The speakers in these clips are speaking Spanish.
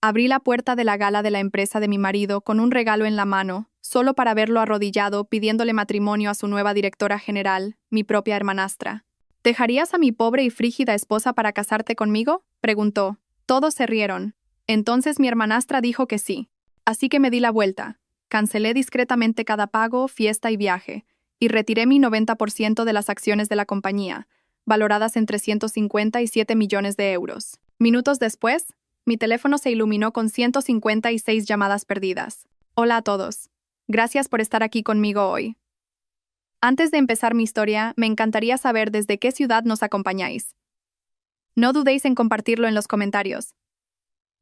Abrí la puerta de la gala de la empresa de mi marido con un regalo en la mano, solo para verlo arrodillado pidiéndole matrimonio a su nueva directora general, mi propia hermanastra. ¿Dejarías a mi pobre y frígida esposa para casarte conmigo?, preguntó. Todos se rieron. Entonces mi hermanastra dijo que sí. Así que me di la vuelta. Cancelé discretamente cada pago, fiesta y viaje, y retiré mi 90% de las acciones de la compañía, valoradas en 357 millones de euros. Minutos después, mi teléfono se iluminó con 156 llamadas perdidas. Hola a todos. Gracias por estar aquí conmigo hoy. Antes de empezar mi historia, me encantaría saber desde qué ciudad nos acompañáis. No dudéis en compartirlo en los comentarios.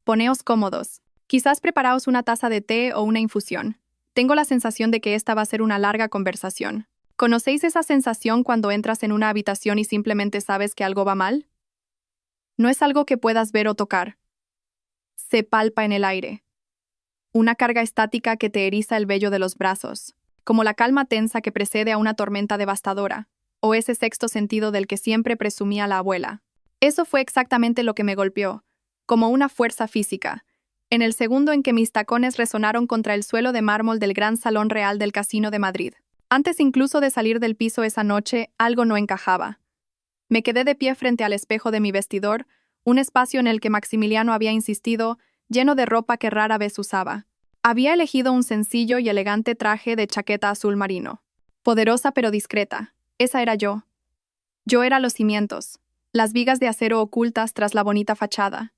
Poneos cómodos. Quizás preparaos una taza de té o una infusión. Tengo la sensación de que esta va a ser una larga conversación. ¿Conocéis esa sensación cuando entras en una habitación y simplemente sabes que algo va mal? No es algo que puedas ver o tocar. Se palpa en el aire. Una carga estática que te eriza el vello de los brazos, como la calma tensa que precede a una tormenta devastadora, o ese sexto sentido del que siempre presumía la abuela. Eso fue exactamente lo que me golpeó, como una fuerza física, en el segundo en que mis tacones resonaron contra el suelo de mármol del gran salón real del Casino de Madrid. Antes incluso de salir del piso esa noche, algo no encajaba. Me quedé de pie frente al espejo de mi vestidor, un espacio en el que Maximiliano había insistido, lleno de ropa que rara vez usaba. Había elegido un sencillo y elegante traje de chaqueta azul marino. Poderosa pero discreta. Esa era yo. Yo era los cimientos, las vigas de acero ocultas tras la bonita fachada.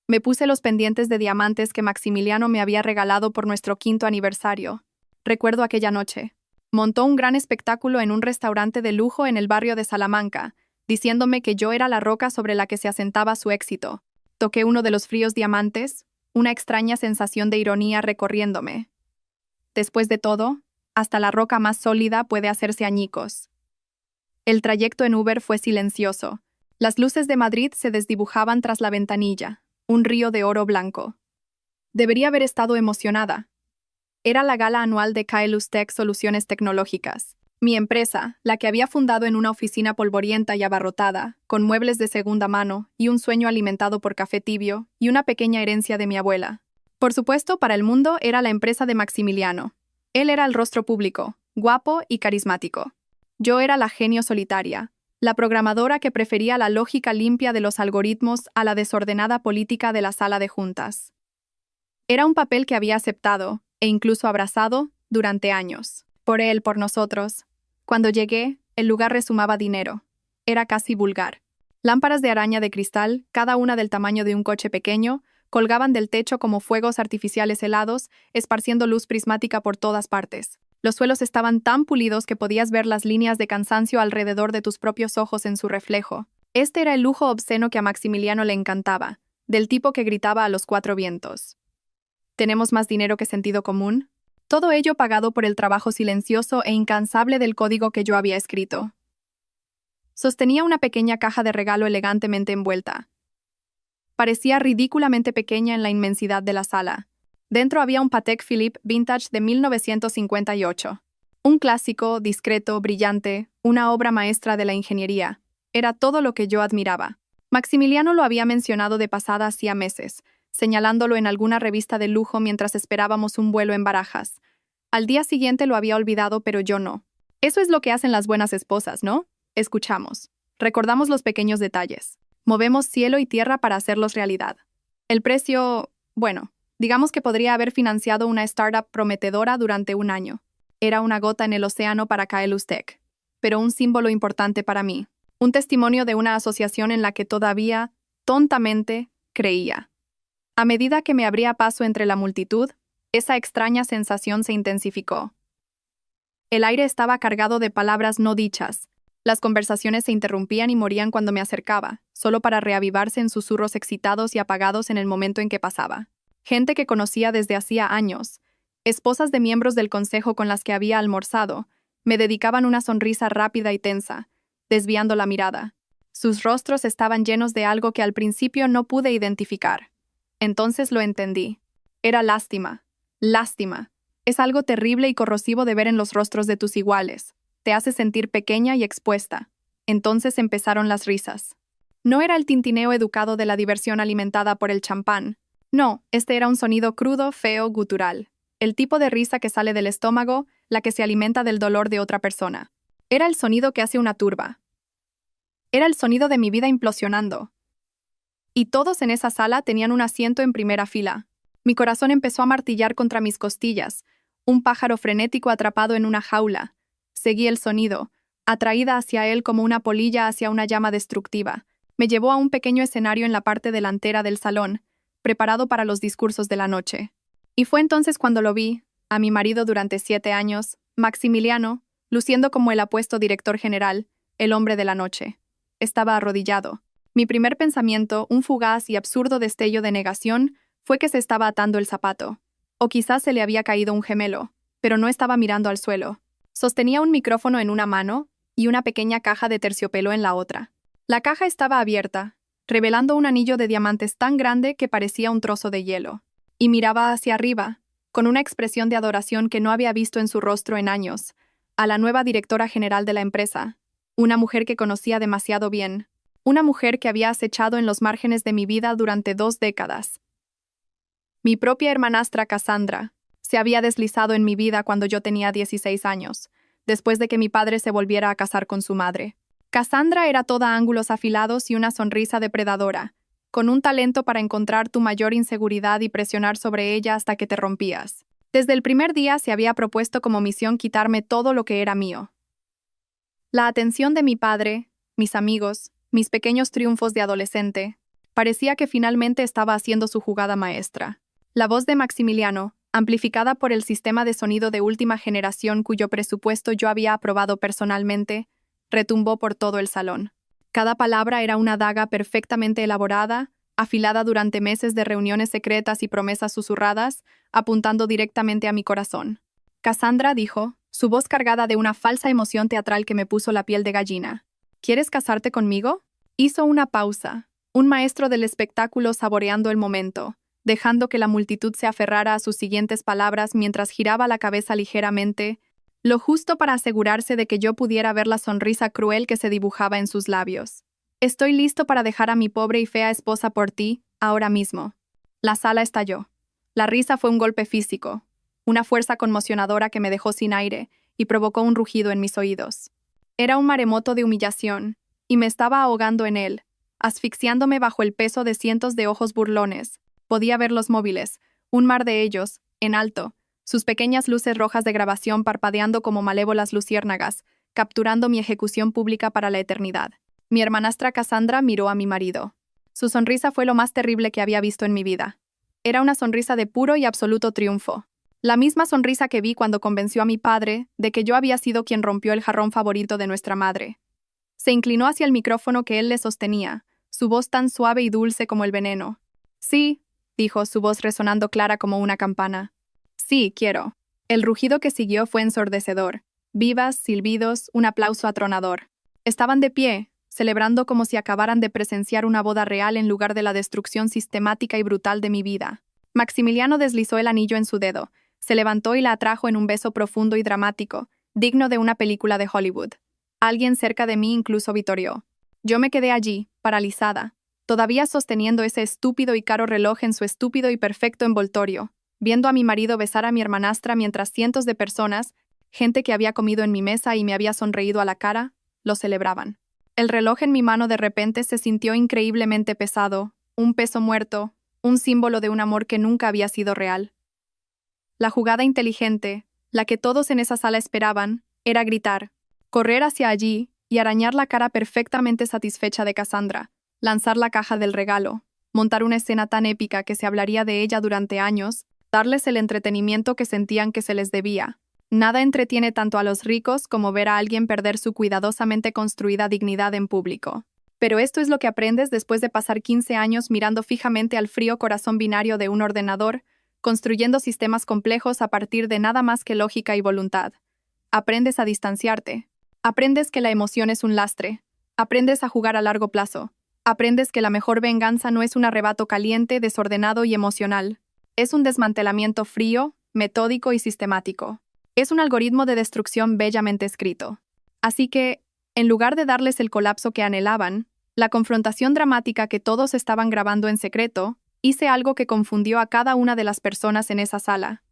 Me puse los pendientes de diamantes que Maximiliano me había regalado por nuestro 5º aniversario. Recuerdo aquella noche. Montó un gran espectáculo en un restaurante de lujo en el barrio de Salamanca, diciéndome que yo era la roca sobre la que se asentaba su éxito. Toqué uno de los fríos diamantes, una extraña sensación de ironía recorriéndome. Después de todo, hasta la roca más sólida puede hacerse añicos. El trayecto en Uber fue silencioso. Las luces de Madrid se desdibujaban tras la ventanilla, un río de oro blanco. Debería haber estado emocionada. Era la gala anual de Kaelus Tech Soluciones Tecnológicas. Mi empresa, la que había fundado en una oficina polvorienta y abarrotada, con muebles de segunda mano y un sueño alimentado por café tibio y una pequeña herencia de mi abuela. Por supuesto, para el mundo era la empresa de Maximiliano. Él era el rostro público, guapo y carismático. Yo era la genio solitaria, la programadora que prefería la lógica limpia de los algoritmos a la desordenada política de la sala de juntas. Era un papel que había aceptado, e incluso abrazado, durante años. Por él, por nosotros. Cuando llegué, el lugar resumaba dinero. Era casi vulgar. Lámparas de araña de cristal, cada una del tamaño de un coche pequeño, colgaban del techo como fuegos artificiales helados, esparciendo luz prismática por todas partes. Los suelos estaban tan pulidos que podías ver las líneas de cansancio alrededor de tus propios ojos en su reflejo. Este era el lujo obsceno que a Maximiliano le encantaba, del tipo que gritaba a los 4 vientos. ¿Tenemos más dinero que sentido común? Todo ello pagado por el trabajo silencioso e incansable del código que yo había escrito. Sostenía una pequeña caja de regalo elegantemente envuelta. Parecía ridículamente pequeña en la inmensidad de la sala. Dentro había un Patek Philippe Vintage de 1958. Un clásico, discreto, brillante, una obra maestra de la ingeniería. Era todo lo que yo admiraba. Maximiliano lo había mencionado de pasada hacía meses, señalándolo en alguna revista de lujo mientras esperábamos un vuelo en Barajas. Al día siguiente lo había olvidado, pero yo no. Eso es lo que hacen las buenas esposas, ¿no? Escuchamos. Recordamos los pequeños detalles. Movemos cielo y tierra para hacerlos realidad. El precio, bueno, digamos que podría haber financiado una startup prometedora durante un año. Era una gota en el océano para Kaelus Tech, pero un símbolo importante para mí. Un testimonio de una asociación en la que todavía, tontamente, creía. A medida que me abría paso entre la multitud, esa extraña sensación se intensificó. El aire estaba cargado de palabras no dichas. Las conversaciones se interrumpían y morían cuando me acercaba, solo para reavivarse en susurros excitados y apagados en el momento en que pasaba. Gente que conocía desde hacía años, esposas de miembros del consejo con las que había almorzado, me dedicaban una sonrisa rápida y tensa, desviando la mirada. Sus rostros estaban llenos de algo que al principio no pude identificar. Entonces lo entendí. Era lástima. Lástima. Es algo terrible y corrosivo de ver en los rostros de tus iguales. Te hace sentir pequeña y expuesta. Entonces empezaron las risas. No era el tintineo educado de la diversión alimentada por el champán. No, este era un sonido crudo, feo, gutural. El tipo de risa que sale del estómago, la que se alimenta del dolor de otra persona. Era el sonido que hace una turba. Era el sonido de mi vida implosionando. Y todos en esa sala tenían un asiento en primera fila. Mi corazón empezó a martillar contra mis costillas, un pájaro frenético atrapado en una jaula. Seguí el sonido, atraída hacia él como una polilla hacia una llama destructiva. Me llevó a un pequeño escenario en la parte delantera del salón, preparado para los discursos de la noche. Y fue entonces cuando lo vi, a mi marido durante 7 años, Maximiliano, luciendo como el apuesto director general, el hombre de la noche. Estaba arrodillado. Mi primer pensamiento, un fugaz y absurdo destello de negación, fue que se estaba atando el zapato. O quizás se le había caído un gemelo, pero no estaba mirando al suelo. Sostenía un micrófono en una mano y una pequeña caja de terciopelo en la otra. La caja estaba abierta, revelando un anillo de diamantes tan grande que parecía un trozo de hielo. Y miraba hacia arriba, con una expresión de adoración que no había visto en su rostro en años, a la nueva directora general de la empresa, una mujer que conocía demasiado bien, una mujer que había acechado en los márgenes de mi vida durante 2 décadas. Mi propia hermanastra Cassandra se había deslizado en mi vida cuando yo tenía 16 años, después de que mi padre se volviera a casar con su madre. Cassandra era toda ángulos afilados y una sonrisa depredadora, con un talento para encontrar tu mayor inseguridad y presionar sobre ella hasta que te rompías. Desde el primer día se había propuesto como misión quitarme todo lo que era mío. La atención de mi padre, mis amigos, mis pequeños triunfos de adolescente, parecía que finalmente estaba haciendo su jugada maestra. La voz de Maximiliano, amplificada por el sistema de sonido de última generación cuyo presupuesto yo había aprobado personalmente, retumbó por todo el salón. Cada palabra era una daga perfectamente elaborada, afilada durante meses de reuniones secretas y promesas susurradas, apuntando directamente a mi corazón. Cassandra dijo, su voz cargada de una falsa emoción teatral que me puso la piel de gallina. ¿Quieres casarte conmigo? Hizo una pausa, un maestro del espectáculo saboreando el momento, dejando que la multitud se aferrara a sus siguientes palabras mientras giraba la cabeza ligeramente, lo justo para asegurarse de que yo pudiera ver la sonrisa cruel que se dibujaba en sus labios. Estoy listo para dejar a mi pobre y fea esposa por ti, ahora mismo. La sala estalló. La risa fue un golpe físico, una fuerza conmocionadora que me dejó sin aire y provocó un rugido en mis oídos. Era un maremoto de humillación, y me estaba ahogando en él, asfixiándome bajo el peso de cientos de ojos burlones. Podía ver los móviles, un mar de ellos, en alto, sus pequeñas luces rojas de grabación parpadeando como malévolas luciérnagas, capturando mi ejecución pública para la eternidad. Mi hermanastra Cassandra miró a mi marido. Su sonrisa fue lo más terrible que había visto en mi vida. Era una sonrisa de puro y absoluto triunfo. La misma sonrisa que vi cuando convenció a mi padre de que yo había sido quien rompió el jarrón favorito de nuestra madre. Se inclinó hacia el micrófono que él le sostenía, su voz tan suave y dulce como el veneno. Sí, dijo, su voz resonando clara como una campana. Sí, quiero. El rugido que siguió fue ensordecedor. Vivas, silbidos, un aplauso atronador. Estaban de pie, celebrando como si acabaran de presenciar una boda real en lugar de la destrucción sistemática y brutal de mi vida. Maximiliano deslizó el anillo en su dedo, se levantó y la atrajo en un beso profundo y dramático, digno de una película de Hollywood. Alguien cerca de mí incluso vitoreó. Yo me quedé allí, paralizada, todavía sosteniendo ese estúpido y caro reloj en su estúpido y perfecto envoltorio, viendo a mi marido besar a mi hermanastra mientras cientos de personas, gente que había comido en mi mesa y me había sonreído a la cara, lo celebraban. El reloj en mi mano de repente se sintió increíblemente pesado, un peso muerto, un símbolo de un amor que nunca había sido real. La jugada inteligente, la que todos en esa sala esperaban, era gritar, correr hacia allí y arañar la cara perfectamente satisfecha de Cassandra, lanzar la caja del regalo, montar una escena tan épica que se hablaría de ella durante años, darles el entretenimiento que sentían que se les debía. Nada entretiene tanto a los ricos como ver a alguien perder su cuidadosamente construida dignidad en público. Pero esto es lo que aprendes después de pasar 15 años mirando fijamente al frío corazón binario de un ordenador, construyendo sistemas complejos a partir de nada más que lógica y voluntad. Aprendes a distanciarte. Aprendes que la emoción es un lastre. Aprendes a jugar a largo plazo. Aprendes que la mejor venganza no es un arrebato caliente, desordenado y emocional. Es un desmantelamiento frío, metódico y sistemático. Es un algoritmo de destrucción bellamente escrito. Así que, en lugar de darles el colapso que anhelaban, la confrontación dramática que todos estaban grabando en secreto, Hice algo que confundió a cada una de las personas en esa sala.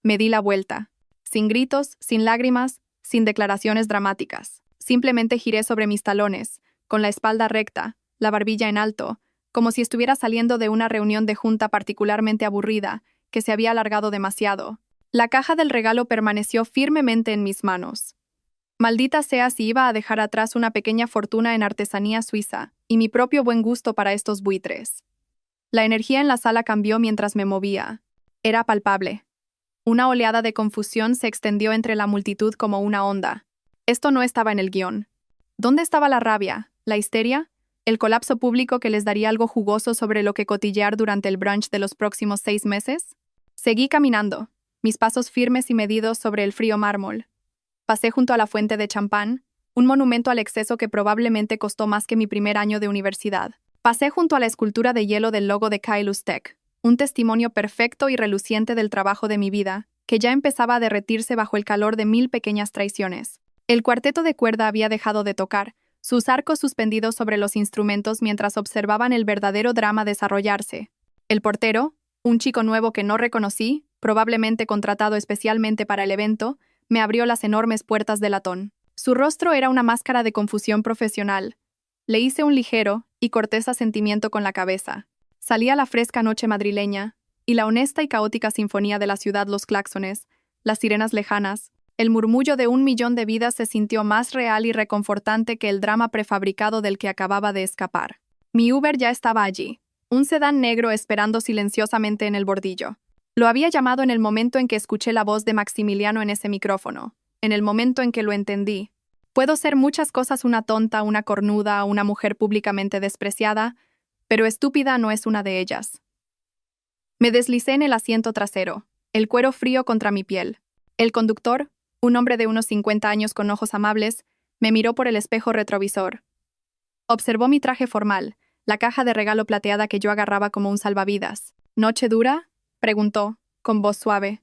Me di la vuelta. Sin gritos, sin lágrimas, sin declaraciones dramáticas. Simplemente giré sobre mis talones, con la espalda recta, la barbilla en alto, como si estuviera saliendo de una reunión de junta particularmente aburrida, que se había alargado demasiado. La caja del regalo permaneció firmemente en mis manos. Maldita sea si iba a dejar atrás una pequeña fortuna en artesanía suiza y mi propio buen gusto para estos buitres. La energía en la sala cambió mientras me movía. Era palpable. Una oleada de confusión se extendió entre la multitud como una onda. Esto no estaba en el guión. ¿Dónde estaba la rabia, la histeria, el colapso público que les daría algo jugoso sobre lo que cotillear durante el brunch de los próximos 6 meses? Seguí caminando, mis pasos firmes y medidos sobre el frío mármol. Pasé junto a la fuente de champán, un monumento al exceso que probablemente costó más que mi primer año de universidad. Pasé junto a la escultura de hielo del logo de Kailus Tech, un testimonio perfecto y reluciente del trabajo de mi vida, que ya empezaba a derretirse bajo el calor de 1000 pequeñas traiciones. El cuarteto de cuerda había dejado de tocar, sus arcos suspendidos sobre los instrumentos mientras observaban el verdadero drama desarrollarse. El portero, un chico nuevo que no reconocí, probablemente contratado especialmente para el evento, me abrió las enormes puertas de latón. Su rostro era una máscara de confusión profesional. Le hice un ligero y cortés asentimiento con la cabeza. Salía la fresca noche madrileña, y la honesta y caótica sinfonía de la ciudad, los claxones, las sirenas lejanas, el murmullo de 1.000.000 de vidas se sintió más real y reconfortante que el drama prefabricado del que acababa de escapar. Mi Uber ya estaba allí, un sedán negro esperando silenciosamente en el bordillo. Lo había llamado en el momento en que escuché la voz de Maximiliano en ese micrófono, en el momento en que lo entendí. Puedo ser muchas cosas: una tonta, una cornuda, una mujer públicamente despreciada, pero estúpida no es una de ellas. Me deslicé en el asiento trasero, el cuero frío contra mi piel. El conductor, un hombre de unos 50 años con ojos amables, me miró por el espejo retrovisor. Observó mi traje formal, la caja de regalo plateada que yo agarraba como un salvavidas. ¿Noche dura?, preguntó, con voz suave.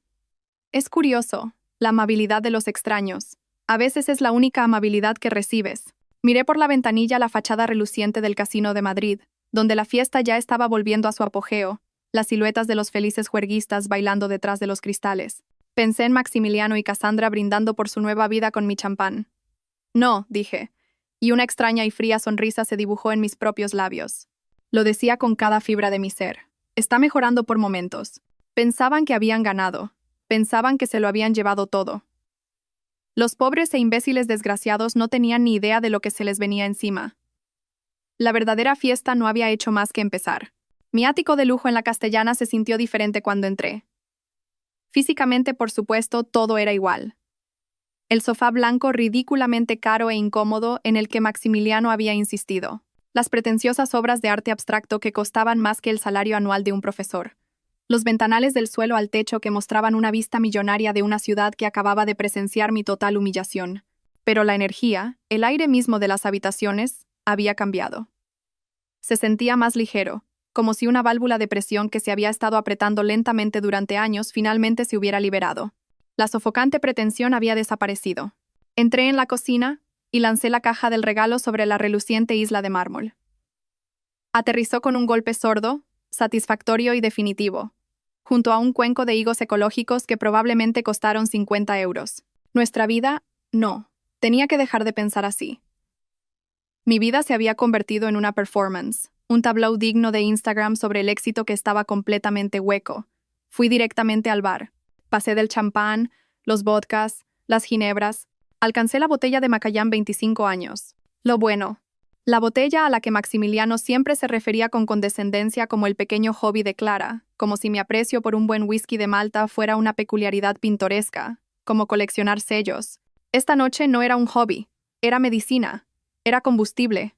Es curioso, la amabilidad de los extraños. A veces es la única amabilidad que recibes. Miré por la ventanilla la fachada reluciente del Casino de Madrid, donde la fiesta ya estaba volviendo a su apogeo, las siluetas de los felices juerguistas bailando detrás de los cristales. Pensé en Maximiliano y Cassandra brindando por su nueva vida con mi champán. No, dije, y una extraña y fría sonrisa se dibujó en mis propios labios. Lo decía con cada fibra de mi ser. Está mejorando por momentos. Pensaban que habían ganado. Pensaban que se lo habían llevado todo. Los pobres e imbéciles desgraciados no tenían ni idea de lo que se les venía encima. La verdadera fiesta no había hecho más que empezar. Mi ático de lujo en la Castellana se sintió diferente cuando entré. Físicamente, por supuesto, todo era igual. El sofá blanco ridículamente caro e incómodo en el que Maximiliano había insistido. Las pretenciosas obras de arte abstracto que costaban más que el salario anual de un profesor. Los ventanales del suelo al techo que mostraban una vista millonaria de una ciudad que acababa de presenciar mi total humillación. Pero la energía, el aire mismo de las habitaciones, había cambiado. Se sentía más ligero, como si una válvula de presión que se había estado apretando lentamente durante años finalmente se hubiera liberado. La sofocante pretensión había desaparecido. Entré en la cocina y lancé la caja del regalo sobre la reluciente isla de mármol. Aterrizó con un golpe sordo, satisfactorio y definitivo, junto a un cuenco de higos ecológicos que probablemente costaron 50 euros. Nuestra vida, no. Tenía que dejar de pensar así. Mi vida se había convertido en una performance, un tableau digno de Instagram sobre el éxito que estaba completamente hueco. Fui directamente al bar. Pasé del champán, los vodkas, las ginebras. Alcancé la botella de Macallan 25 años. Lo bueno. La botella a la que Maximiliano siempre se refería con condescendencia como el pequeño hobby de Clara, como si mi aprecio por un buen whisky de Malta fuera una peculiaridad pintoresca, como coleccionar sellos. Esta noche no era un hobby, era medicina, era combustible.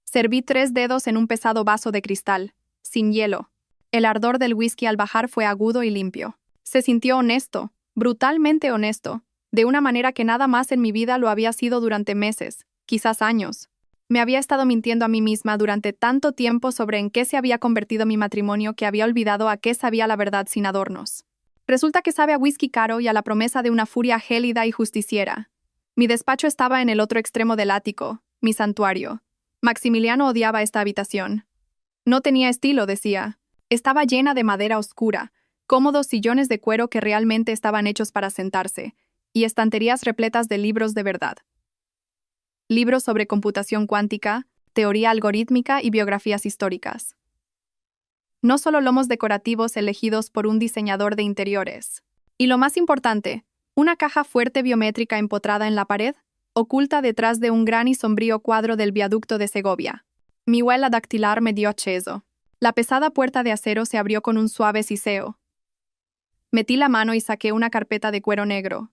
Serví 3 dedos en un pesado vaso de cristal, sin hielo. El ardor del whisky al bajar fue agudo y limpio. Se sintió honesto, brutalmente honesto, de una manera que nada más en mi vida lo había sido durante meses, quizás años. Me había estado mintiendo a mí misma durante tanto tiempo sobre en qué se había convertido mi matrimonio que había olvidado a qué sabía la verdad sin adornos. Resulta que sabe a whisky caro y a la promesa de una furia gélida y justiciera. Mi despacho estaba en el otro extremo del ático, mi santuario. Maximiliano odiaba esta habitación. No tenía estilo, decía. Estaba llena de madera oscura, cómodos sillones de cuero que realmente estaban hechos para sentarse, y estanterías repletas de libros de verdad. Libros sobre computación cuántica, teoría algorítmica y biografías históricas. No solo lomos decorativos elegidos por un diseñador de interiores. Y lo más importante, una caja fuerte biométrica empotrada en la pared, oculta detrás de un gran y sombrío cuadro del viaducto de Segovia. Mi huella dactilar me dio acceso. La pesada puerta de acero se abrió con un suave siseo. Metí la mano y saqué una carpeta de cuero negro.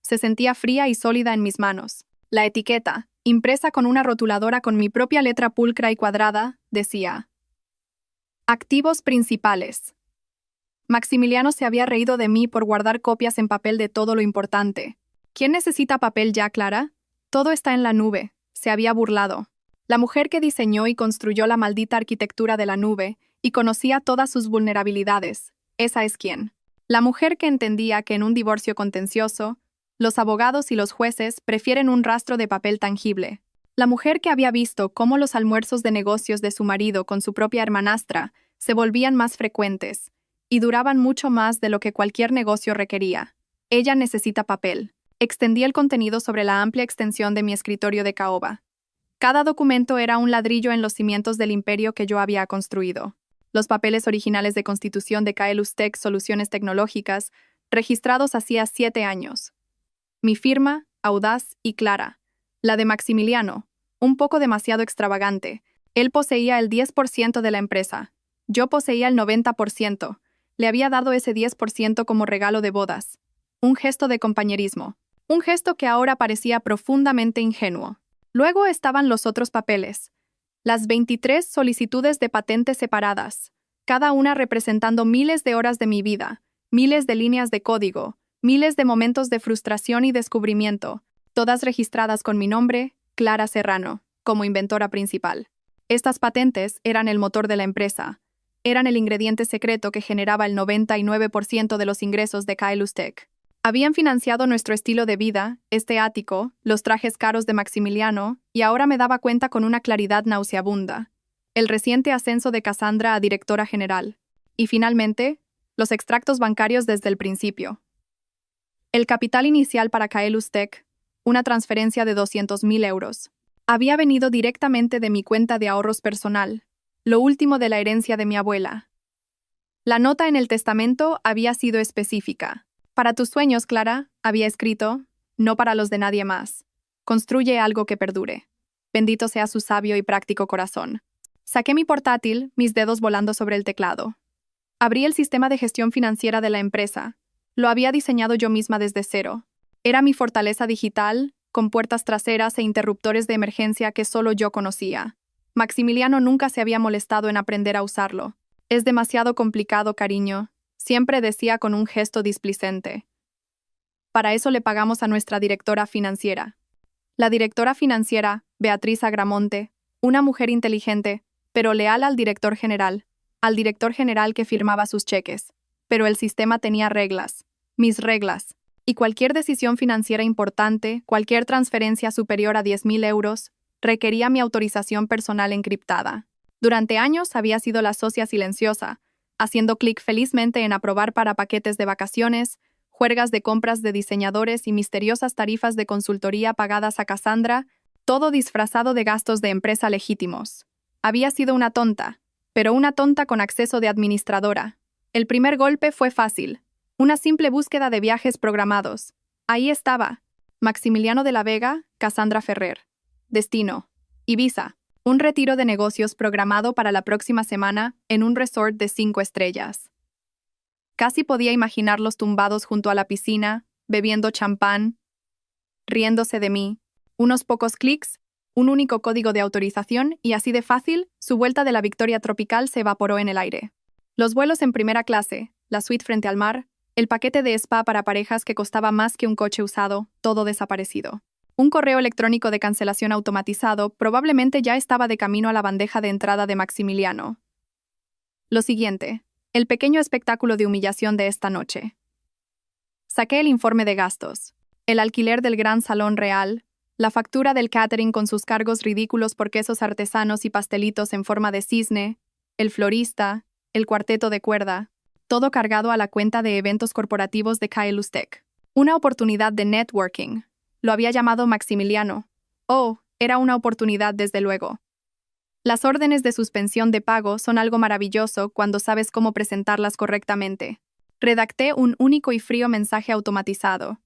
Se sentía fría y sólida en mis manos. La etiqueta, impresa con una rotuladora con mi propia letra pulcra y cuadrada, decía: Activos principales. Maximiliano se había reído de mí por guardar copias en papel de todo lo importante. ¿Quién necesita papel ya, Clara? Todo está en la nube, se había burlado. La mujer que diseñó y construyó la maldita arquitectura de la nube y conocía todas sus vulnerabilidades, esa es quién. La mujer que entendía que en un divorcio contencioso, los abogados y los jueces prefieren un rastro de papel tangible. La mujer que había visto cómo los almuerzos de negocios de su marido con su propia hermanastra se volvían más frecuentes y duraban mucho más de lo que cualquier negocio requería. Ella necesita papel. Extendí el contenido sobre la amplia extensión de mi escritorio de caoba. Cada documento era un ladrillo en los cimientos del imperio que yo había construido. Los papeles originales de constitución de Kaelus Tech Soluciones Tecnológicas, registrados hacía 7 años. Mi firma, audaz y clara. La de Maximiliano, un poco demasiado extravagante. Él poseía el 10% de la empresa. Yo poseía el 90%. Le había dado ese 10% como regalo de bodas. Un gesto de compañerismo. Un gesto que ahora parecía profundamente ingenuo. Luego estaban los otros papeles. Las 23 solicitudes de patentes separadas, cada una representando miles de horas de mi vida, miles de líneas de código, miles de momentos de frustración y descubrimiento, todas registradas con mi nombre, Clara Serrano, como inventora principal. Estas patentes eran el motor de la empresa. Eran el ingrediente secreto que generaba el 99% de los ingresos de Kaelus Tech. Habían financiado nuestro estilo de vida, este ático, los trajes caros de Maximiliano, y ahora me daba cuenta con una claridad nauseabunda. El reciente ascenso de Cassandra a directora general. Y finalmente, los extractos bancarios desde el principio. El capital inicial para Kaelus Tech, una transferencia de 200.000 euros, había venido directamente de mi cuenta de ahorros personal, lo último de la herencia de mi abuela. La nota en el testamento había sido específica. Para tus sueños, Clara, había escrito, no para los de nadie más. Construye algo que perdure. Bendito sea su sabio y práctico corazón. Saqué mi portátil, mis dedos volando sobre el teclado. Abrí el sistema de gestión financiera de la empresa. Lo había diseñado yo misma desde cero. Era mi fortaleza digital, con puertas traseras e interruptores de emergencia que solo yo conocía. Maximiliano nunca se había molestado en aprender a usarlo. Es demasiado complicado, cariño. Siempre decía con un gesto displicente. Para eso le pagamos a nuestra directora financiera. La directora financiera, Beatriz Agramonte, una mujer inteligente, pero leal al director general que firmaba sus cheques. Pero el sistema tenía reglas, mis reglas, y cualquier decisión financiera importante, cualquier transferencia superior a 10.000 euros, requería mi autorización personal encriptada. Durante años había sido la socia silenciosa, haciendo clic felizmente en aprobar para paquetes de vacaciones, juergas de compras de diseñadores y misteriosas tarifas de consultoría pagadas a Cassandra, todo disfrazado de gastos de empresa legítimos. Había sido una tonta, pero una tonta con acceso de administradora. El primer golpe fue fácil. Una simple búsqueda de viajes programados. Ahí estaba. Maximiliano de la Vega, Cassandra Ferrer. Destino: Ibiza. Un retiro de negocios programado para la próxima semana en un resort de 5 estrellas. Casi podía imaginarlos tumbados junto a la piscina, bebiendo champán, riéndose de mí. Unos pocos clics, un único código de autorización y así de fácil, su vuelta de la Victoria tropical se evaporó en el aire. Los vuelos en primera clase, la suite frente al mar, el paquete de spa para parejas que costaba más que un coche usado, todo desaparecido. Un correo electrónico de cancelación automatizado probablemente ya estaba de camino a la bandeja de entrada de Maximiliano. Lo siguiente, el pequeño espectáculo de humillación de esta noche. Saqué el informe de gastos, el alquiler del gran salón real, la factura del catering con sus cargos ridículos por quesos artesanos y pastelitos en forma de cisne, el florista, el cuarteto de cuerda, todo cargado a la cuenta de eventos corporativos de Kyle Lustek. Una oportunidad de networking. Lo había llamado Maximiliano. Oh, era una oportunidad desde luego. Las órdenes de suspensión de pago son algo maravilloso cuando sabes cómo presentarlas correctamente. Redacté un único y frío mensaje automatizado.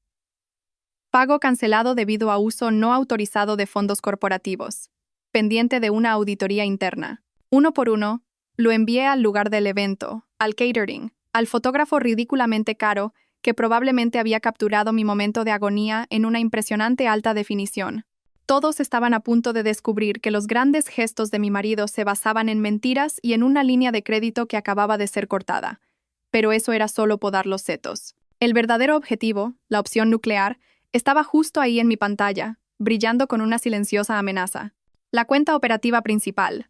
Pago cancelado debido a uso no autorizado de fondos corporativos. Pendiente de una auditoría interna. Uno por uno, lo envié al lugar del evento, al catering, al fotógrafo ridículamente caro que probablemente había capturado mi momento de agonía en una impresionante alta definición. Todos estaban a punto de descubrir que los grandes gestos de mi marido se basaban en mentiras y en una línea de crédito que acababa de ser cortada. Pero eso era solo podar los setos. El verdadero objetivo, la opción nuclear, estaba justo ahí en mi pantalla, brillando con una silenciosa amenaza. La cuenta operativa principal.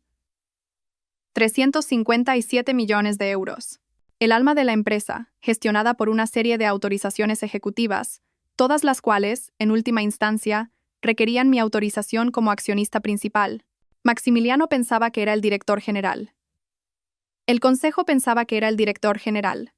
357 millones de euros. El alma de la empresa, gestionada por una serie de autorizaciones ejecutivas, todas las cuales, en última instancia, requerían mi autorización como accionista principal. Maximiliano pensaba que era el director general. El consejo pensaba que era el director general.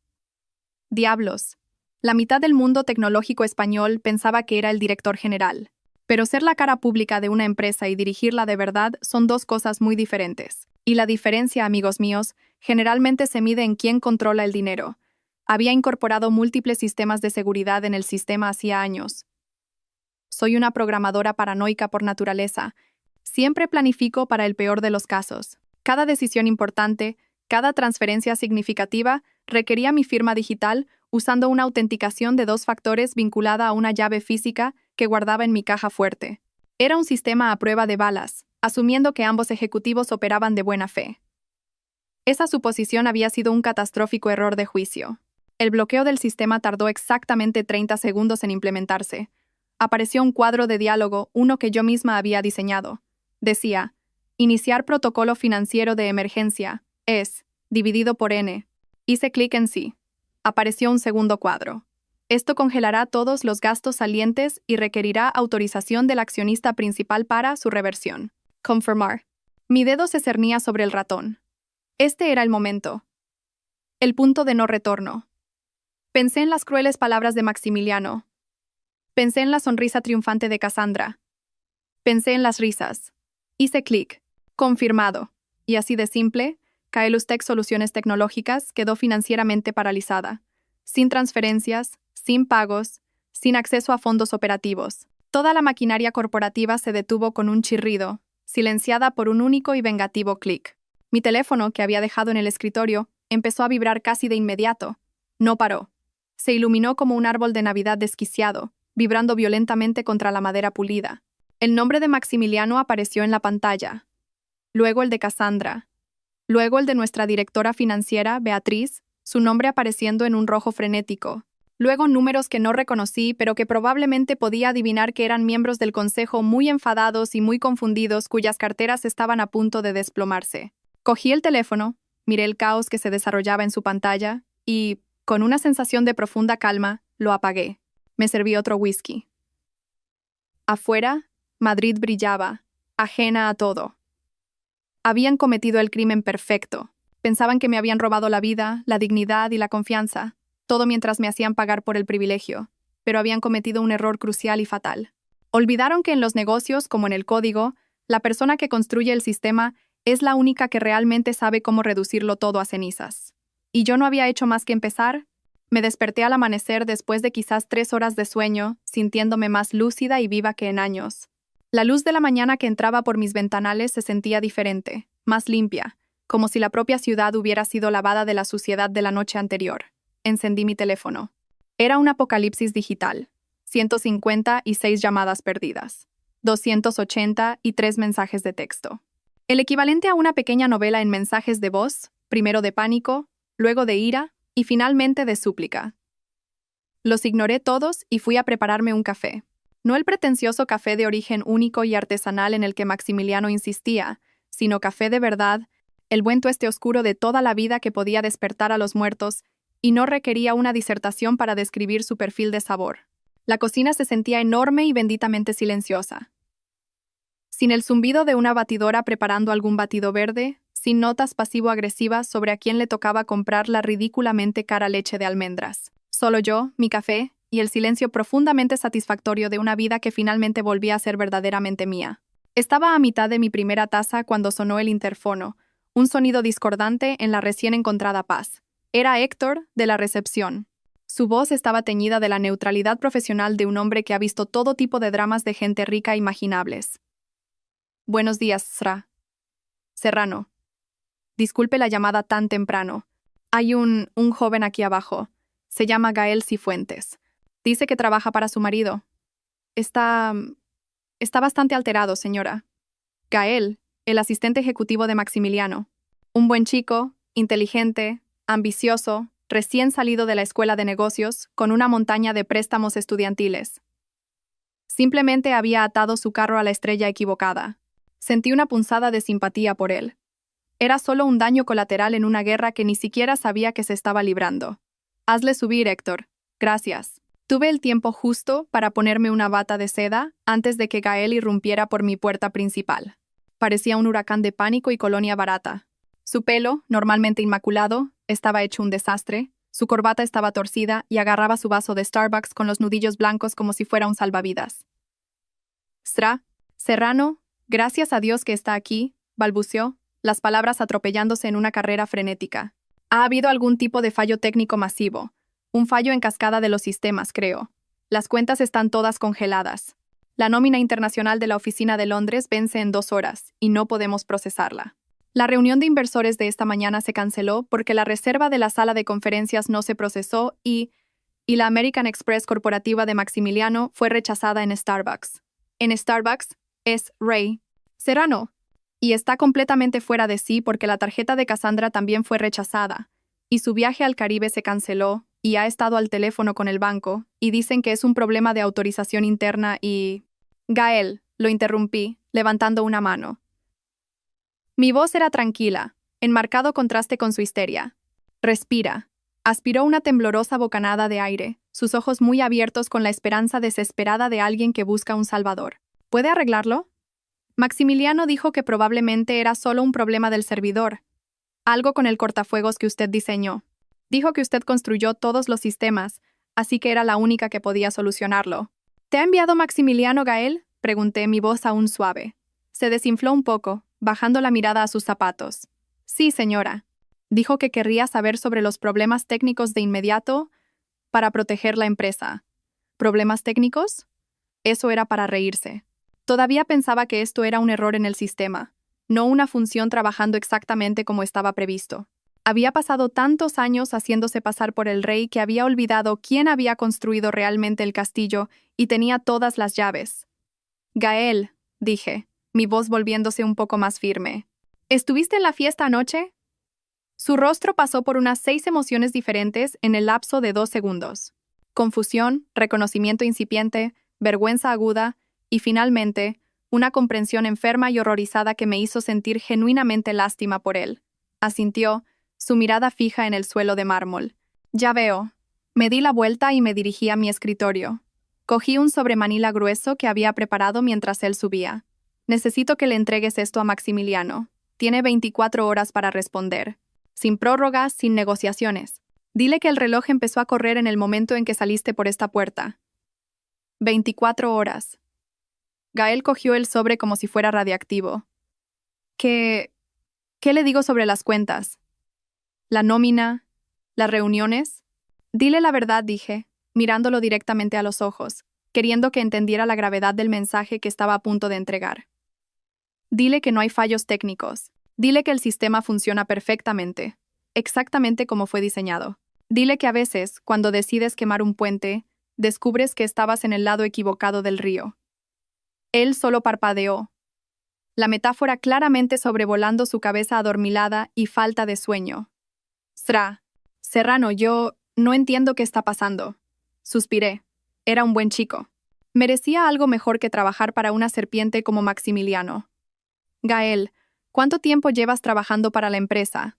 Diablos. La mitad del mundo tecnológico español pensaba que era el director general. Pero ser la cara pública de una empresa y dirigirla de verdad son dos cosas muy diferentes. Y la diferencia, amigos míos, generalmente se mide en quién controla el dinero. Había incorporado múltiples sistemas de seguridad en el sistema hacía años. Soy una programadora paranoica por naturaleza. Siempre planifico para el peor de los casos. Cada decisión importante, cada transferencia significativa, requería mi firma digital usando una autenticación de 2 factores vinculada a una llave física que guardaba en mi caja fuerte. Era un sistema a prueba de balas, asumiendo que ambos ejecutivos operaban de buena fe. Esa suposición había sido un catastrófico error de juicio. El bloqueo del sistema tardó exactamente 30 segundos en implementarse. Apareció un cuadro de diálogo, uno que yo misma había diseñado. Decía, iniciar protocolo financiero de emergencia, es, dividido por n. Hice clic en sí. Apareció un segundo cuadro. Esto congelará todos los gastos salientes y requerirá autorización del accionista principal para su reversión. Confirmar. Mi dedo se cernía sobre el ratón. Este era el momento. El punto de no retorno. Pensé en las crueles palabras de Maximiliano. Pensé en la sonrisa triunfante de Cassandra. Pensé en las risas. Hice clic. Confirmado. Y así de simple, Kyle Lustek Soluciones Tecnológicas quedó financieramente paralizada. Sin transferencias, sin pagos, sin acceso a fondos operativos. Toda la maquinaria corporativa se detuvo con un chirrido, silenciada por un único y vengativo clic. Mi teléfono, que había dejado en el escritorio, empezó a vibrar casi de inmediato. No paró. Se iluminó como un árbol de Navidad desquiciado, vibrando violentamente contra la madera pulida. El nombre de Maximiliano apareció en la pantalla. Luego el de Cassandra. Luego el de nuestra directora financiera, Beatriz, su nombre apareciendo en un rojo frenético. Luego números que no reconocí, pero que probablemente podía adivinar que eran miembros del consejo muy enfadados y muy confundidos cuyas carteras estaban a punto de desplomarse. Cogí el teléfono, miré el caos que se desarrollaba en su pantalla y, con una sensación de profunda calma, lo apagué. Me serví otro whisky. Afuera, Madrid brillaba, ajena a todo. Habían cometido el crimen perfecto. Pensaban que me habían robado la vida, la dignidad y la confianza, todo mientras me hacían pagar por el privilegio, pero habían cometido un error crucial y fatal. Olvidaron que en los negocios, como en el código, la persona que construye el sistema es la única que realmente sabe cómo reducirlo todo a cenizas. Y yo no había hecho más que empezar. Me desperté al amanecer después de quizás 3 horas de sueño, sintiéndome más lúcida y viva que en años. La luz de la mañana que entraba por mis ventanales se sentía diferente, más limpia, como si la propia ciudad hubiera sido lavada de la suciedad de la noche anterior. Encendí mi teléfono. Era un apocalipsis digital. 156 llamadas perdidas. 283 mensajes de texto. El equivalente a una pequeña novela en mensajes de voz, primero de pánico, luego de ira y finalmente de súplica. Los ignoré todos y fui a prepararme un café. No el pretencioso café de origen único y artesanal en el que Maximiliano insistía, sino café de verdad, el buen tueste oscuro de toda la vida que podía despertar a los muertos y no requería una disertación para describir su perfil de sabor. La cocina se sentía enorme y benditamente silenciosa. Sin el zumbido de una batidora preparando algún batido verde, sin notas pasivo-agresivas sobre a quién le tocaba comprar la ridículamente cara leche de almendras. Solo yo, mi café y el silencio profundamente satisfactorio de una vida que finalmente volvía a ser verdaderamente mía. Estaba a mitad de mi primera taza cuando sonó el interfono, un sonido discordante en la recién encontrada paz. Era Héctor, de la recepción. Su voz estaba teñida de la neutralidad profesional de un hombre que ha visto todo tipo de dramas de gente rica imaginables. Buenos días, Sra. Serrano. Disculpe la llamada tan temprano. Hay un joven aquí abajo. Se llama Gael Cifuentes. Dice que trabaja para su marido. Está bastante alterado, señora. Gael, el asistente ejecutivo de Maximiliano. Un buen chico, inteligente, ambicioso, recién salido de la escuela de negocios, con una montaña de préstamos estudiantiles. Simplemente había atado su carro a la estrella equivocada. Sentí una punzada de simpatía por él. Era solo un daño colateral en una guerra que ni siquiera sabía que se estaba librando. Hazle subir, Héctor. Gracias. Tuve el tiempo justo para ponerme una bata de seda antes de que Gael irrumpiera por mi puerta principal. Parecía un huracán de pánico y colonia barata. Su pelo, normalmente inmaculado, estaba hecho un desastre, su corbata estaba torcida y agarraba su vaso de Starbucks con los nudillos blancos como si fuera un salvavidas. Sra. Serrano, gracias a Dios que está aquí, balbuceó, las palabras atropellándose en una carrera frenética. Ha habido algún tipo de fallo técnico masivo. Un fallo en cascada de los sistemas, creo. Las cuentas están todas congeladas. La nómina internacional de la oficina de Londres vence en 2 horas, y no podemos procesarla. La reunión de inversores de esta mañana se canceló porque la reserva de la sala de conferencias no se procesó y la American Express corporativa de Maximiliano fue rechazada en Starbucks. En Starbucks es Ray Serrano. Y está completamente fuera de sí porque la tarjeta de Cassandra también fue rechazada, y su viaje al Caribe se canceló, y ha estado al teléfono con el banco, y dicen que es un problema de autorización interna y... Gael, lo interrumpí, levantando una mano. Mi voz era tranquila, en marcado contraste con su histeria. Respira. Aspiró una temblorosa bocanada de aire, sus ojos muy abiertos con la esperanza desesperada de alguien que busca un salvador. ¿Puede arreglarlo? Maximiliano dijo que probablemente era solo un problema del servidor, algo con el cortafuegos que usted diseñó. Dijo que usted construyó todos los sistemas, así que era la única que podía solucionarlo. ¿Te ha enviado Maximiliano, Gael? Pregunté, mi voz aún suave. Se desinfló un poco, bajando la mirada a sus zapatos. Sí, señora. Dijo que querría saber sobre los problemas técnicos de inmediato para proteger la empresa. ¿Problemas técnicos? Eso era para reírse. Todavía pensaba que esto era un error en el sistema, no una función trabajando exactamente como estaba previsto. Había pasado tantos años haciéndose pasar por el rey que había olvidado quién había construido realmente el castillo y tenía todas las llaves. Gael, dije, mi voz volviéndose un poco más firme. ¿Estuviste en la fiesta anoche? Su rostro pasó por unas 6 emociones diferentes en el lapso de 2 segundos. Confusión, reconocimiento incipiente, vergüenza aguda y, finalmente, una comprensión enferma y horrorizada que me hizo sentir genuinamente lástima por él. Asintió, su mirada fija en el suelo de mármol. Ya veo. Me di la vuelta y me dirigí a mi escritorio. Cogí un sobremanila grueso que había preparado mientras él subía. Necesito que le entregues esto a Maximiliano. Tiene 24 horas para responder. Sin prórrogas, sin negociaciones. Dile que el reloj empezó a correr en el momento en que saliste por esta puerta. 24 horas. Gael cogió el sobre como si fuera radiactivo. ¿Qué le digo sobre las cuentas? ¿La nómina? ¿Las reuniones? Dile la verdad, dije, mirándolo directamente a los ojos, queriendo que entendiera la gravedad del mensaje que estaba a punto de entregar. Dile que no hay fallos técnicos. Dile que el sistema funciona perfectamente, exactamente como fue diseñado. Dile que a veces, cuando decides quemar un puente, descubres que estabas en el lado equivocado del río. Él solo parpadeó, la metáfora claramente sobrevolando su cabeza adormilada y falta de sueño. Sra. Serrano, yo no entiendo qué está pasando. Suspiré. Era un buen chico. Merecía algo mejor que trabajar para una serpiente como Maximiliano. Gael, ¿cuánto tiempo llevas trabajando para la empresa?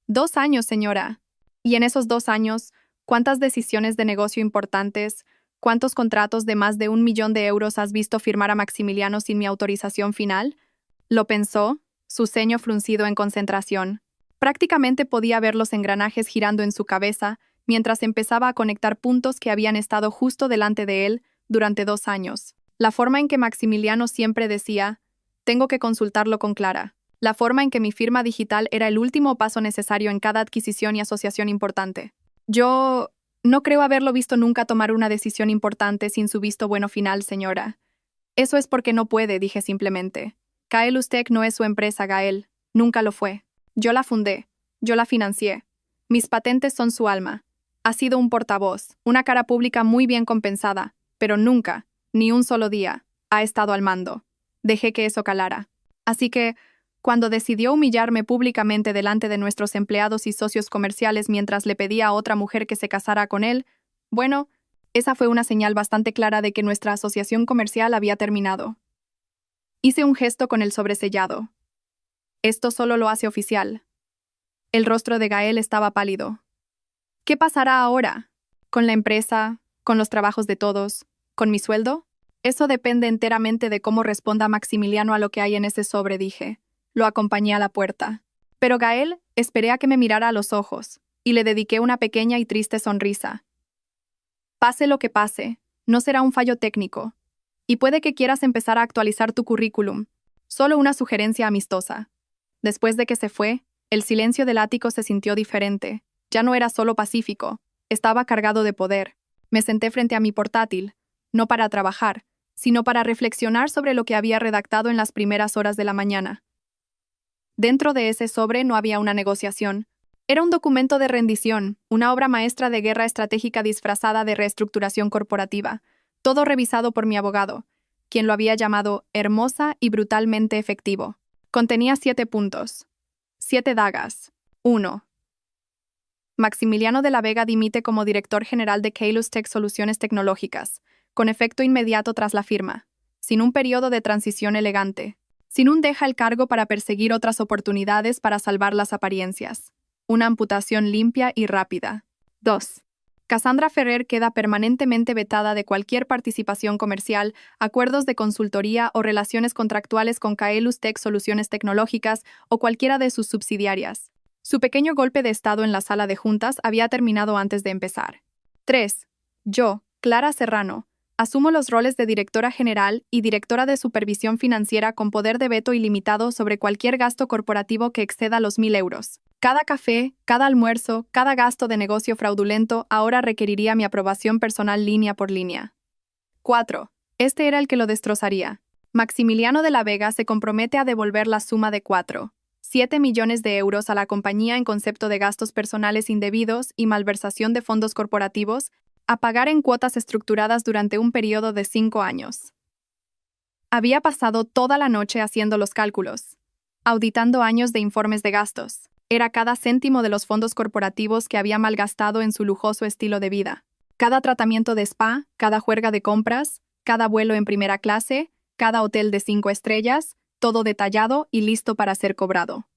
2 años, señora. Y en esos 2 años, ¿cuántas decisiones de negocio importantes, cuántos contratos de más de 1 millón de euros has visto firmar a Maximiliano sin mi autorización final? Lo pensó, su ceño fruncido en concentración. Prácticamente podía ver los engranajes girando en su cabeza mientras empezaba a conectar puntos que habían estado justo delante de él durante 2 años. La forma en que Maximiliano siempre decía, tengo que consultarlo con Clara. La forma en que mi firma digital era el último paso necesario en cada adquisición y asociación importante. Yo no creo haberlo visto nunca tomar una decisión importante sin su visto bueno final, señora. Eso es porque no puede, dije simplemente. Kaelus Tech no es su empresa, Gael. Nunca lo fue. Yo la fundé. Yo la financié. Mis patentes son su alma. Ha sido un portavoz, una cara pública muy bien compensada, pero nunca, ni un solo día, ha estado al mando. Dejé que eso calara. Así que, cuando decidió humillarme públicamente delante de nuestros empleados y socios comerciales mientras le pedía a otra mujer que se casara con él, bueno, esa fue una señal bastante clara de que nuestra asociación comercial había terminado. Hice un gesto con el sobresellado. Esto solo lo hace oficial. El rostro de Gael estaba pálido. ¿Qué pasará ahora? ¿Con la empresa? ¿Con los trabajos de todos? ¿Con mi sueldo? Eso depende enteramente de cómo responda Maximiliano a lo que hay en ese sobre, dije. Lo acompañé a la puerta. Pero Gael, esperé a que me mirara a los ojos, y le dediqué una pequeña y triste sonrisa. Pase lo que pase, no será un fallo técnico. Y puede que quieras empezar a actualizar tu currículum. Solo una sugerencia amistosa. Después de que se fue, el silencio del ático se sintió diferente. Ya no era solo pacífico, estaba cargado de poder. Me senté frente a mi portátil, no para trabajar, sino para reflexionar sobre lo que había redactado en las primeras horas de la mañana. Dentro de ese sobre no había una negociación. Era un documento de rendición, una obra maestra de guerra estratégica disfrazada de reestructuración corporativa, todo revisado por mi abogado, quien lo había llamado hermosa y brutalmente efectivo. Contenía 7 puntos. 7 dagas. 1. Maximiliano de la Vega dimite como director general de Kaelus Tech Soluciones Tecnológicas, con efecto inmediato tras la firma, sin un periodo de transición elegante, sin un deja el cargo para perseguir otras oportunidades para salvar las apariencias. Una amputación limpia y rápida. 2. Cassandra Ferrer queda permanentemente vetada de cualquier participación comercial, acuerdos de consultoría o relaciones contractuales con Kaelus Tech Soluciones Tecnológicas o cualquiera de sus subsidiarias. Su pequeño golpe de estado en la sala de juntas había terminado antes de empezar. 3. Yo, Clara Serrano, asumo los roles de directora general y directora de supervisión financiera con poder de veto ilimitado sobre cualquier gasto corporativo que exceda los 1.000 euros. Cada café, cada almuerzo, cada gasto de negocio fraudulento ahora requeriría mi aprobación personal línea por línea. 4. Este era el que lo destrozaría. Maximiliano de la Vega se compromete a devolver la suma de 4,7 millones de euros a la compañía en concepto de gastos personales indebidos y malversación de fondos corporativos, a pagar en cuotas estructuradas durante un periodo de 5 años. Había pasado toda la noche haciendo los cálculos, auditando años de informes de gastos. Era cada céntimo de los fondos corporativos que había malgastado en su lujoso estilo de vida. Cada tratamiento de spa, cada juerga de compras, cada vuelo en primera clase, cada hotel de 5 estrellas, todo detallado y listo para ser cobrado.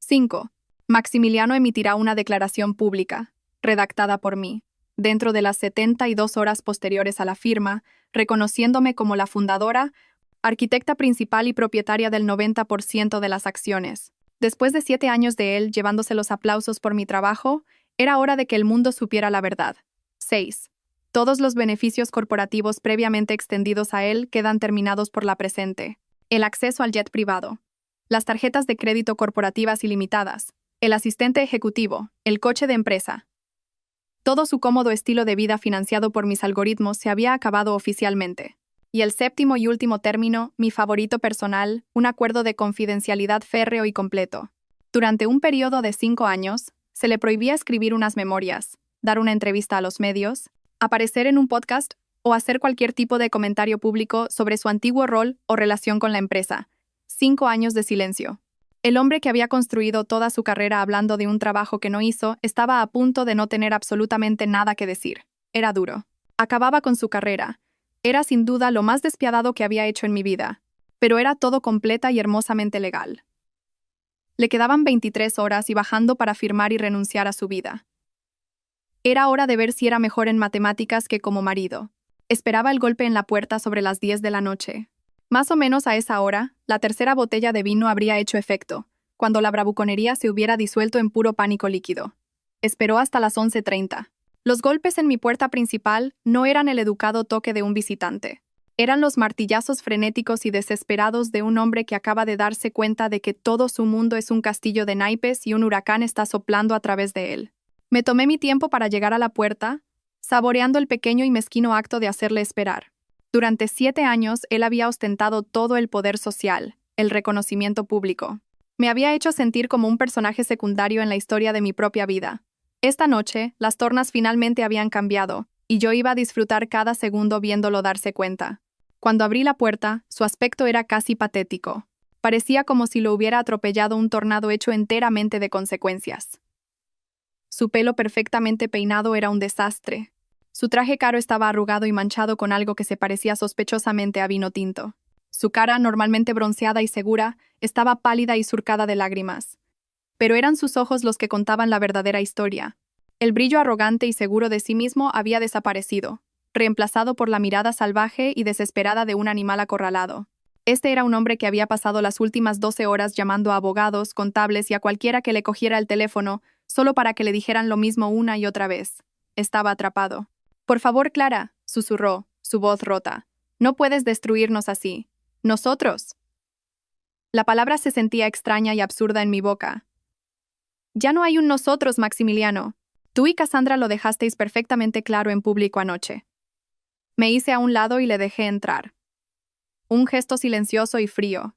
5. Maximiliano emitirá una declaración pública, redactada por mí, dentro de las 72 horas posteriores a la firma, reconociéndome como la fundadora, arquitecta principal y propietaria del 90% de las acciones. Después de 7 años de él llevándose los aplausos por mi trabajo, era hora de que el mundo supiera la verdad. 6. Todos los beneficios corporativos previamente extendidos a él quedan terminados por la presente. El acceso al jet privado, las tarjetas de crédito corporativas ilimitadas, el asistente ejecutivo, el coche de empresa. Todo su cómodo estilo de vida financiado por mis algoritmos se había acabado oficialmente. Y el 7º y último término, mi favorito personal, un acuerdo de confidencialidad férreo y completo. Durante un periodo de 5 años, se le prohibía escribir unas memorias, dar una entrevista a los medios, aparecer en un podcast o hacer cualquier tipo de comentario público sobre su antiguo rol o relación con la empresa. 5 años de silencio. El hombre que había construido toda su carrera hablando de un trabajo que no hizo estaba a punto de no tener absolutamente nada que decir. Era duro. Acababa con su carrera. Era sin duda lo más despiadado que había hecho en mi vida, pero era todo completa y hermosamente legal. Le quedaban 23 horas y bajando para firmar y renunciar a su vida. Era hora de ver si era mejor en matemáticas que como marido. Esperaba el golpe en la puerta sobre las 10 de la noche. Más o menos a esa hora, La tercera botella de vino habría hecho efecto, cuando la bravuconería se hubiera disuelto en puro pánico líquido. Esperó hasta las 11:30. Los golpes en mi puerta principal no eran el educado toque de un visitante. Eran los martillazos frenéticos y desesperados de un hombre que acaba de darse cuenta de que todo su mundo es un castillo de naipes y un huracán está soplando a través de él. Me tomé mi tiempo para llegar a la puerta, saboreando el pequeño y mezquino acto de hacerle esperar. Durante 7 años, él había ostentado todo el poder social, el reconocimiento público. Me había hecho sentir como un personaje secundario en la historia de mi propia vida. Esta noche, las tornas finalmente habían cambiado, y yo iba a disfrutar cada segundo viéndolo darse cuenta. Cuando abrí la puerta, su aspecto era casi patético. Parecía como si lo hubiera atropellado un tornado hecho enteramente de consecuencias. Su pelo perfectamente peinado era un desastre. Su traje caro estaba arrugado y manchado con algo que se parecía sospechosamente a vino tinto. Su cara, normalmente bronceada y segura, estaba pálida y surcada de lágrimas. Pero eran sus ojos los que contaban la verdadera historia. El brillo arrogante y seguro de sí mismo había desaparecido, reemplazado por la mirada salvaje y desesperada de un animal acorralado. Este era un hombre que había pasado las últimas 12 horas llamando a abogados, contables y a cualquiera que le cogiera el teléfono, solo para que le dijeran lo mismo una y otra vez. Estaba atrapado. «Por favor, Clara», susurró, su voz rota. «No puedes destruirnos así. Nosotros». La palabra se sentía extraña y absurda en mi boca. «Ya no hay un nosotros, Maximiliano. Tú y Cassandra lo dejasteis perfectamente claro en público anoche». Me hice a un lado y le dejé entrar. Un gesto silencioso y frío.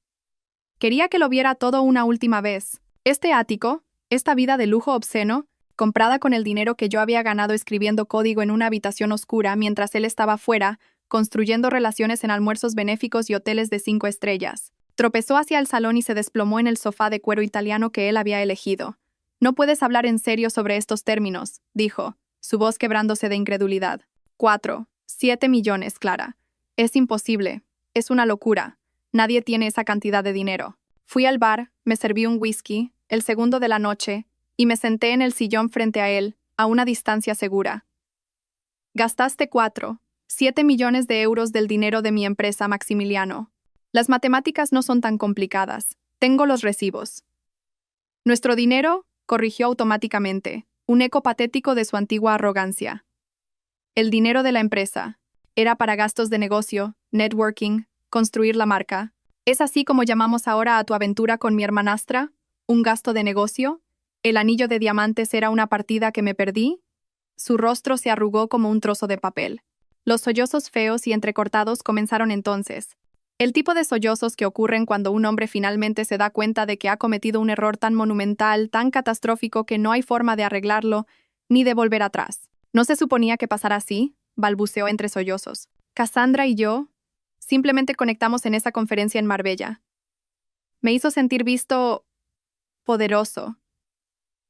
Quería que lo viera todo una última vez. Este ático, esta vida de lujo obsceno, comprada con el dinero que yo había ganado escribiendo código en una habitación oscura mientras él estaba fuera, construyendo relaciones en almuerzos benéficos y hoteles de 5 estrellas. Tropezó hacia el salón y se desplomó en el sofá de cuero italiano que él había elegido. «No puedes hablar en serio sobre estos términos», dijo, su voz quebrándose de incredulidad. 7 millones, Clara. Es imposible. Es una locura. Nadie tiene esa cantidad de dinero. Fui al bar, me serví un whisky, el segundo de la noche, y me senté en el sillón frente a él, a una distancia segura. Gastaste 7 millones de euros del dinero de mi empresa, Maximiliano. Las matemáticas no son tan complicadas. Tengo los recibos. Nuestro dinero, corrigió automáticamente, un eco patético de su antigua arrogancia. El dinero de la empresa. Era para gastos de negocio, networking, construir la marca. ¿Es así como llamamos ahora a tu aventura con mi hermanastra? ¿Un gasto de negocio? ¿El anillo de diamantes era una partida que me perdí? Su rostro se arrugó como un trozo de papel. Los sollozos feos y entrecortados comenzaron entonces. El tipo de sollozos que ocurren cuando un hombre finalmente se da cuenta de que ha cometido un error tan monumental, tan catastrófico que no hay forma de arreglarlo, ni de volver atrás. ¿No se suponía que pasara así?, balbuceó entre sollozos. Cassandra y yo simplemente conectamos en esa conferencia en Marbella. Me hizo sentir visto poderoso.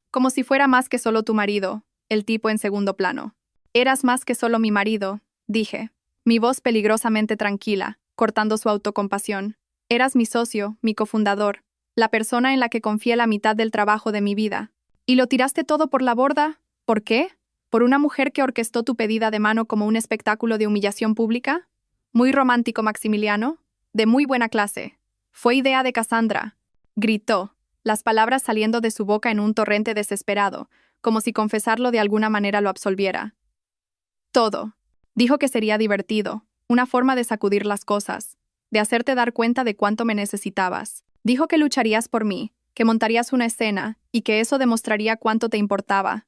Como si fuera más que solo tu marido, el tipo en segundo plano. Eras más que solo mi marido, dije, mi voz peligrosamente tranquila, cortando su autocompasión. Eras mi socio, mi cofundador, la persona en la que confié la mitad del trabajo de mi vida. ¿Y lo tiraste todo por la borda? ¿Por qué? ¿Por una mujer que orquestó tu pedida de mano como un espectáculo de humillación pública? Muy romántico, Maximiliano. De muy buena clase. Fue idea de Cassandra. Gritó, las palabras saliendo de su boca en un torrente desesperado, como si confesarlo de alguna manera lo absolviera. Todo. Dijo que sería divertido, una forma de sacudir las cosas, de hacerte dar cuenta de cuánto me necesitabas. Dijo que lucharías por mí, que montarías una escena, y que eso demostraría cuánto te importaba.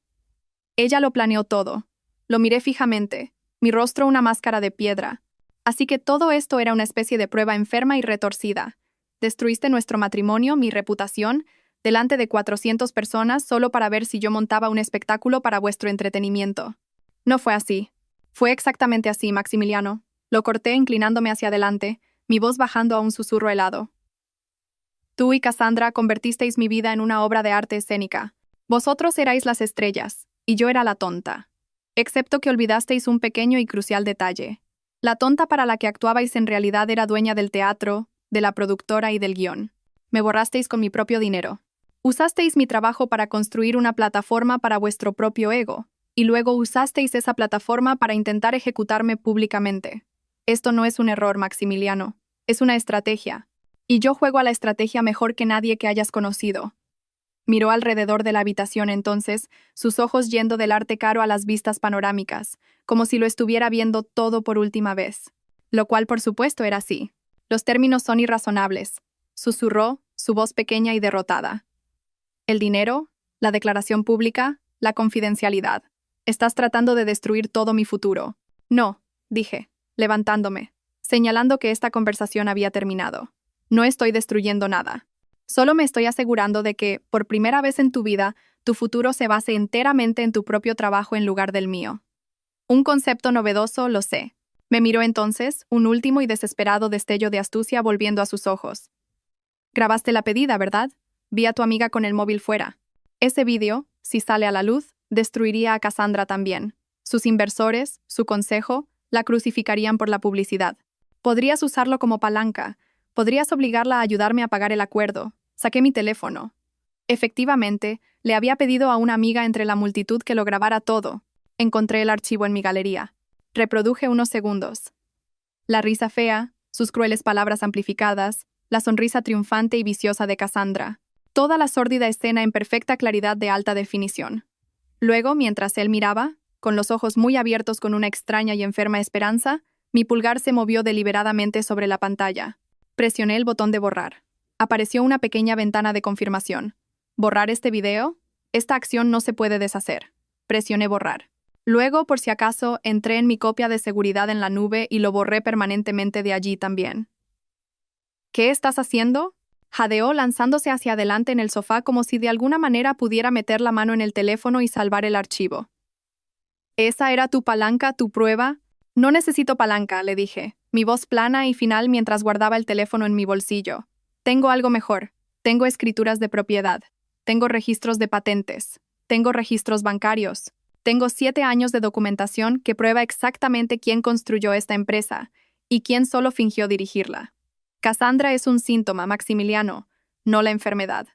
Ella lo planeó todo. Lo miré fijamente, mi rostro una máscara de piedra. Así que todo esto era una especie de prueba enferma y retorcida. Destruiste nuestro matrimonio, mi reputación, delante de 400 personas solo para ver si yo montaba un espectáculo para vuestro entretenimiento. No fue así. Fue exactamente así, Maximiliano. Lo corté inclinándome hacia adelante, mi voz bajando a un susurro helado. Tú y Cassandra convertisteis mi vida en una obra de arte escénica. Vosotros erais las estrellas, y yo era la tonta. Excepto que olvidasteis un pequeño y crucial detalle. La tonta para la que actuabais en realidad era dueña del teatro, de la productora y del guión. Me borrasteis con mi propio dinero. Usasteis mi trabajo para construir una plataforma para vuestro propio ego, y luego usasteis esa plataforma para intentar ejecutarme públicamente. Esto no es un error, Maximiliano. Es una estrategia. Y yo juego a la estrategia mejor que nadie que hayas conocido. Miró alrededor de la habitación entonces, sus ojos yendo del arte caro a las vistas panorámicas, como si lo estuviera viendo todo por última vez. Lo cual, por supuesto, era así. Los términos son irrazonables. Susurró, su voz pequeña y derrotada. El dinero, la declaración pública, la confidencialidad. Estás tratando de destruir todo mi futuro. No, dije, levantándome, señalando que esta conversación había terminado. No estoy destruyendo nada. Solo me estoy asegurando de que, por primera vez en tu vida, tu futuro se base enteramente en tu propio trabajo en lugar del mío. Un concepto novedoso, lo sé. Me miró entonces, un último y desesperado destello de astucia volviendo a sus ojos. Grabaste la pedida, ¿verdad? Vi a tu amiga con el móvil fuera. Ese vídeo, si sale a la luz, destruiría a Cassandra también. Sus inversores, su consejo, la crucificarían por la publicidad. Podrías usarlo como palanca. Podrías obligarla a ayudarme a pagar el acuerdo. Saqué mi teléfono. Efectivamente, le había pedido a una amiga entre la multitud que lo grabara todo. Encontré el archivo en mi galería. Reproduje unos segundos. La risa fea, sus crueles palabras amplificadas, la sonrisa triunfante y viciosa de Cassandra. Toda la sórdida escena en perfecta claridad de alta definición. Luego, mientras él miraba, con los ojos muy abiertos con una extraña y enferma esperanza, mi pulgar se movió deliberadamente sobre la pantalla. Presioné el botón de borrar. Apareció una pequeña ventana de confirmación. ¿Borrar este video? Esta acción no se puede deshacer. Presioné borrar. Luego, por si acaso, entré en mi copia de seguridad en la nube y lo borré permanentemente de allí también. ¿Qué estás haciendo? Jadeó lanzándose hacia adelante en el sofá como si de alguna manera pudiera meter la mano en el teléfono y salvar el archivo. ¿Esa era tu palanca, tu prueba? No necesito palanca, le dije, mi voz plana y final mientras guardaba el teléfono en mi bolsillo. Tengo algo mejor. Tengo escrituras de propiedad. Tengo registros de patentes. Tengo registros bancarios. Tengo 7 años de documentación que prueba exactamente quién construyó esta empresa y quién solo fingió dirigirla. Cassandra es un síntoma, Maximiliano, no la enfermedad.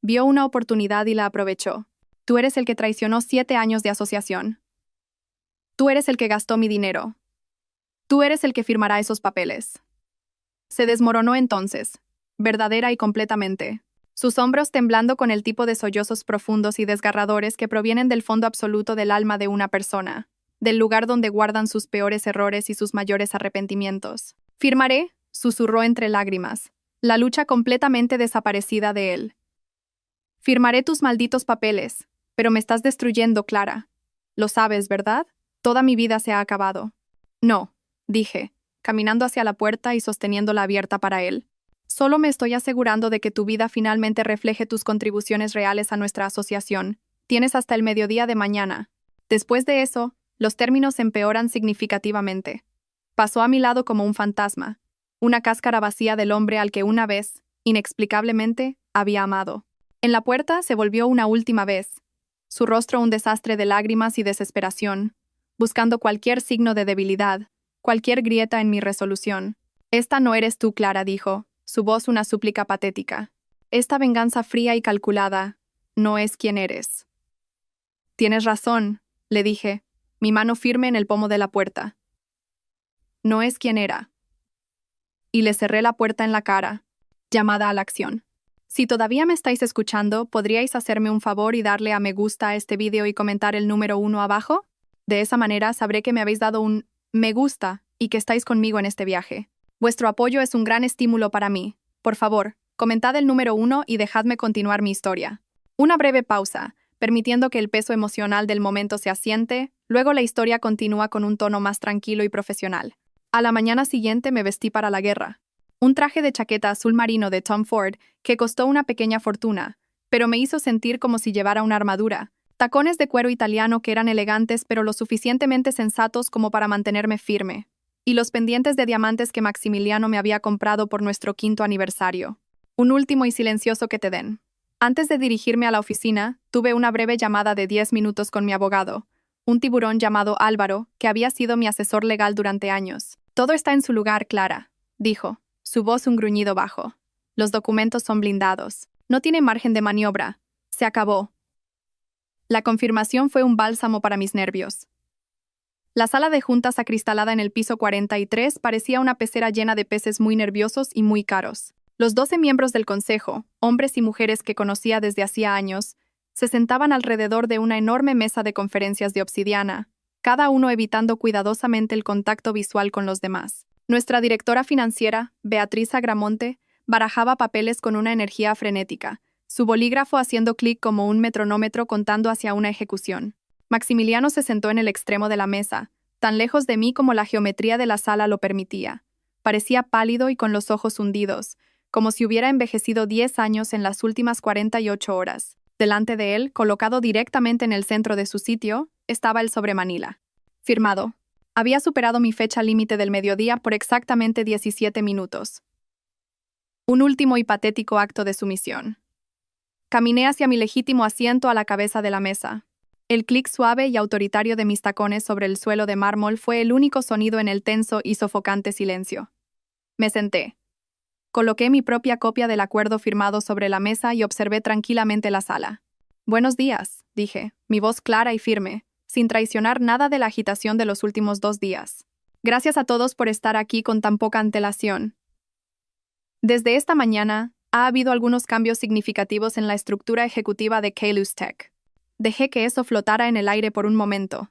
Vio una oportunidad y la aprovechó. Tú eres el que traicionó 7 años de asociación. Tú eres el que gastó mi dinero. Tú eres el que firmará esos papeles. Se desmoronó entonces, verdadera y completamente. Sus hombros temblando con el tipo de sollozos profundos y desgarradores que provienen del fondo absoluto del alma de una persona, del lugar donde guardan sus peores errores y sus mayores arrepentimientos. Firmaré, susurró entre lágrimas, la lucha completamente desaparecida de él. Firmaré tus malditos papeles, pero me estás destruyendo, Clara. Lo sabes, ¿verdad? Toda mi vida se ha acabado. No, dije, caminando hacia la puerta y sosteniéndola abierta para él. Solo me estoy asegurando de que tu vida finalmente refleje tus contribuciones reales a nuestra asociación. Tienes hasta el mediodía de mañana. Después de eso, los términos empeoran significativamente. Pasó a mi lado como un fantasma, una cáscara vacía del hombre al que una vez, inexplicablemente, había amado. En la puerta se volvió una última vez, su rostro un desastre de lágrimas y desesperación, buscando cualquier signo de debilidad, cualquier grieta en mi resolución. Esta no eres tú, Clara, dijo, su voz una súplica patética. Esta venganza fría y calculada no es quien eres. Tienes razón, le dije, mi mano firme en el pomo de la puerta. No es quien era. Y le cerré la puerta en la cara, llamada a la acción. Si todavía me estáis escuchando, ¿podríais hacerme un favor y darle a me gusta a este vídeo y comentar el número 1 abajo? De esa manera sabré que me habéis dado un me gusta y que estáis conmigo en este viaje. Vuestro apoyo es un gran estímulo para mí. Por favor, comentad el número 1 y dejadme continuar mi historia. Una breve pausa, permitiendo que el peso emocional del momento se asiente, luego la historia continúa con un tono más tranquilo y profesional. A la mañana siguiente me vestí para la guerra. Un traje de chaqueta azul marino de Tom Ford que costó una pequeña fortuna, pero me hizo sentir como si llevara una armadura. Tacones de cuero italiano que eran elegantes pero lo suficientemente sensatos como para mantenerme firme. Y los pendientes de diamantes que Maximiliano me había comprado por nuestro 5º aniversario. Un último y silencioso que te den. Antes de dirigirme a la oficina, tuve una breve llamada de 10 minutos con mi abogado, un tiburón llamado Álvaro, que había sido mi asesor legal durante años. Todo está en su lugar, Clara, dijo, su voz un gruñido bajo. Los documentos son blindados. No tiene margen de maniobra. Se acabó. La confirmación fue un bálsamo para mis nervios. La sala de juntas acristalada en el piso 43 parecía una pecera llena de peces muy nerviosos y muy caros. Los 12 miembros del consejo, hombres y mujeres que conocía desde hacía años, se sentaban alrededor de una enorme mesa de conferencias de obsidiana, cada uno evitando cuidadosamente el contacto visual con los demás. Nuestra directora financiera, Beatriz Agramonte, barajaba papeles con una energía frenética, su bolígrafo haciendo clic como un metronómetro contando hacia una ejecución. Maximiliano se sentó en el extremo de la mesa, tan lejos de mí como la geometría de la sala lo permitía. Parecía pálido y con los ojos hundidos, como si hubiera envejecido 10 años en las últimas 48 horas. Delante de él, colocado directamente en el centro de su sitio, estaba el sobre Manila. Firmado. Había superado mi fecha límite del mediodía por exactamente 17 minutos. Un último y patético acto de sumisión. Caminé hacia mi legítimo asiento a la cabeza de la mesa. El clic suave y autoritario de mis tacones sobre el suelo de mármol fue el único sonido en el tenso y sofocante silencio. Me senté. Coloqué mi propia copia del acuerdo firmado sobre la mesa y observé tranquilamente la sala. «Buenos días», dije, mi voz clara y firme, sin traicionar nada de la agitación de los últimos 2 días. «Gracias a todos por estar aquí con tan poca antelación. Desde esta mañana, ha habido algunos cambios significativos en la estructura ejecutiva de Kaelus Tech. Dejé que eso flotara en el aire por un momento,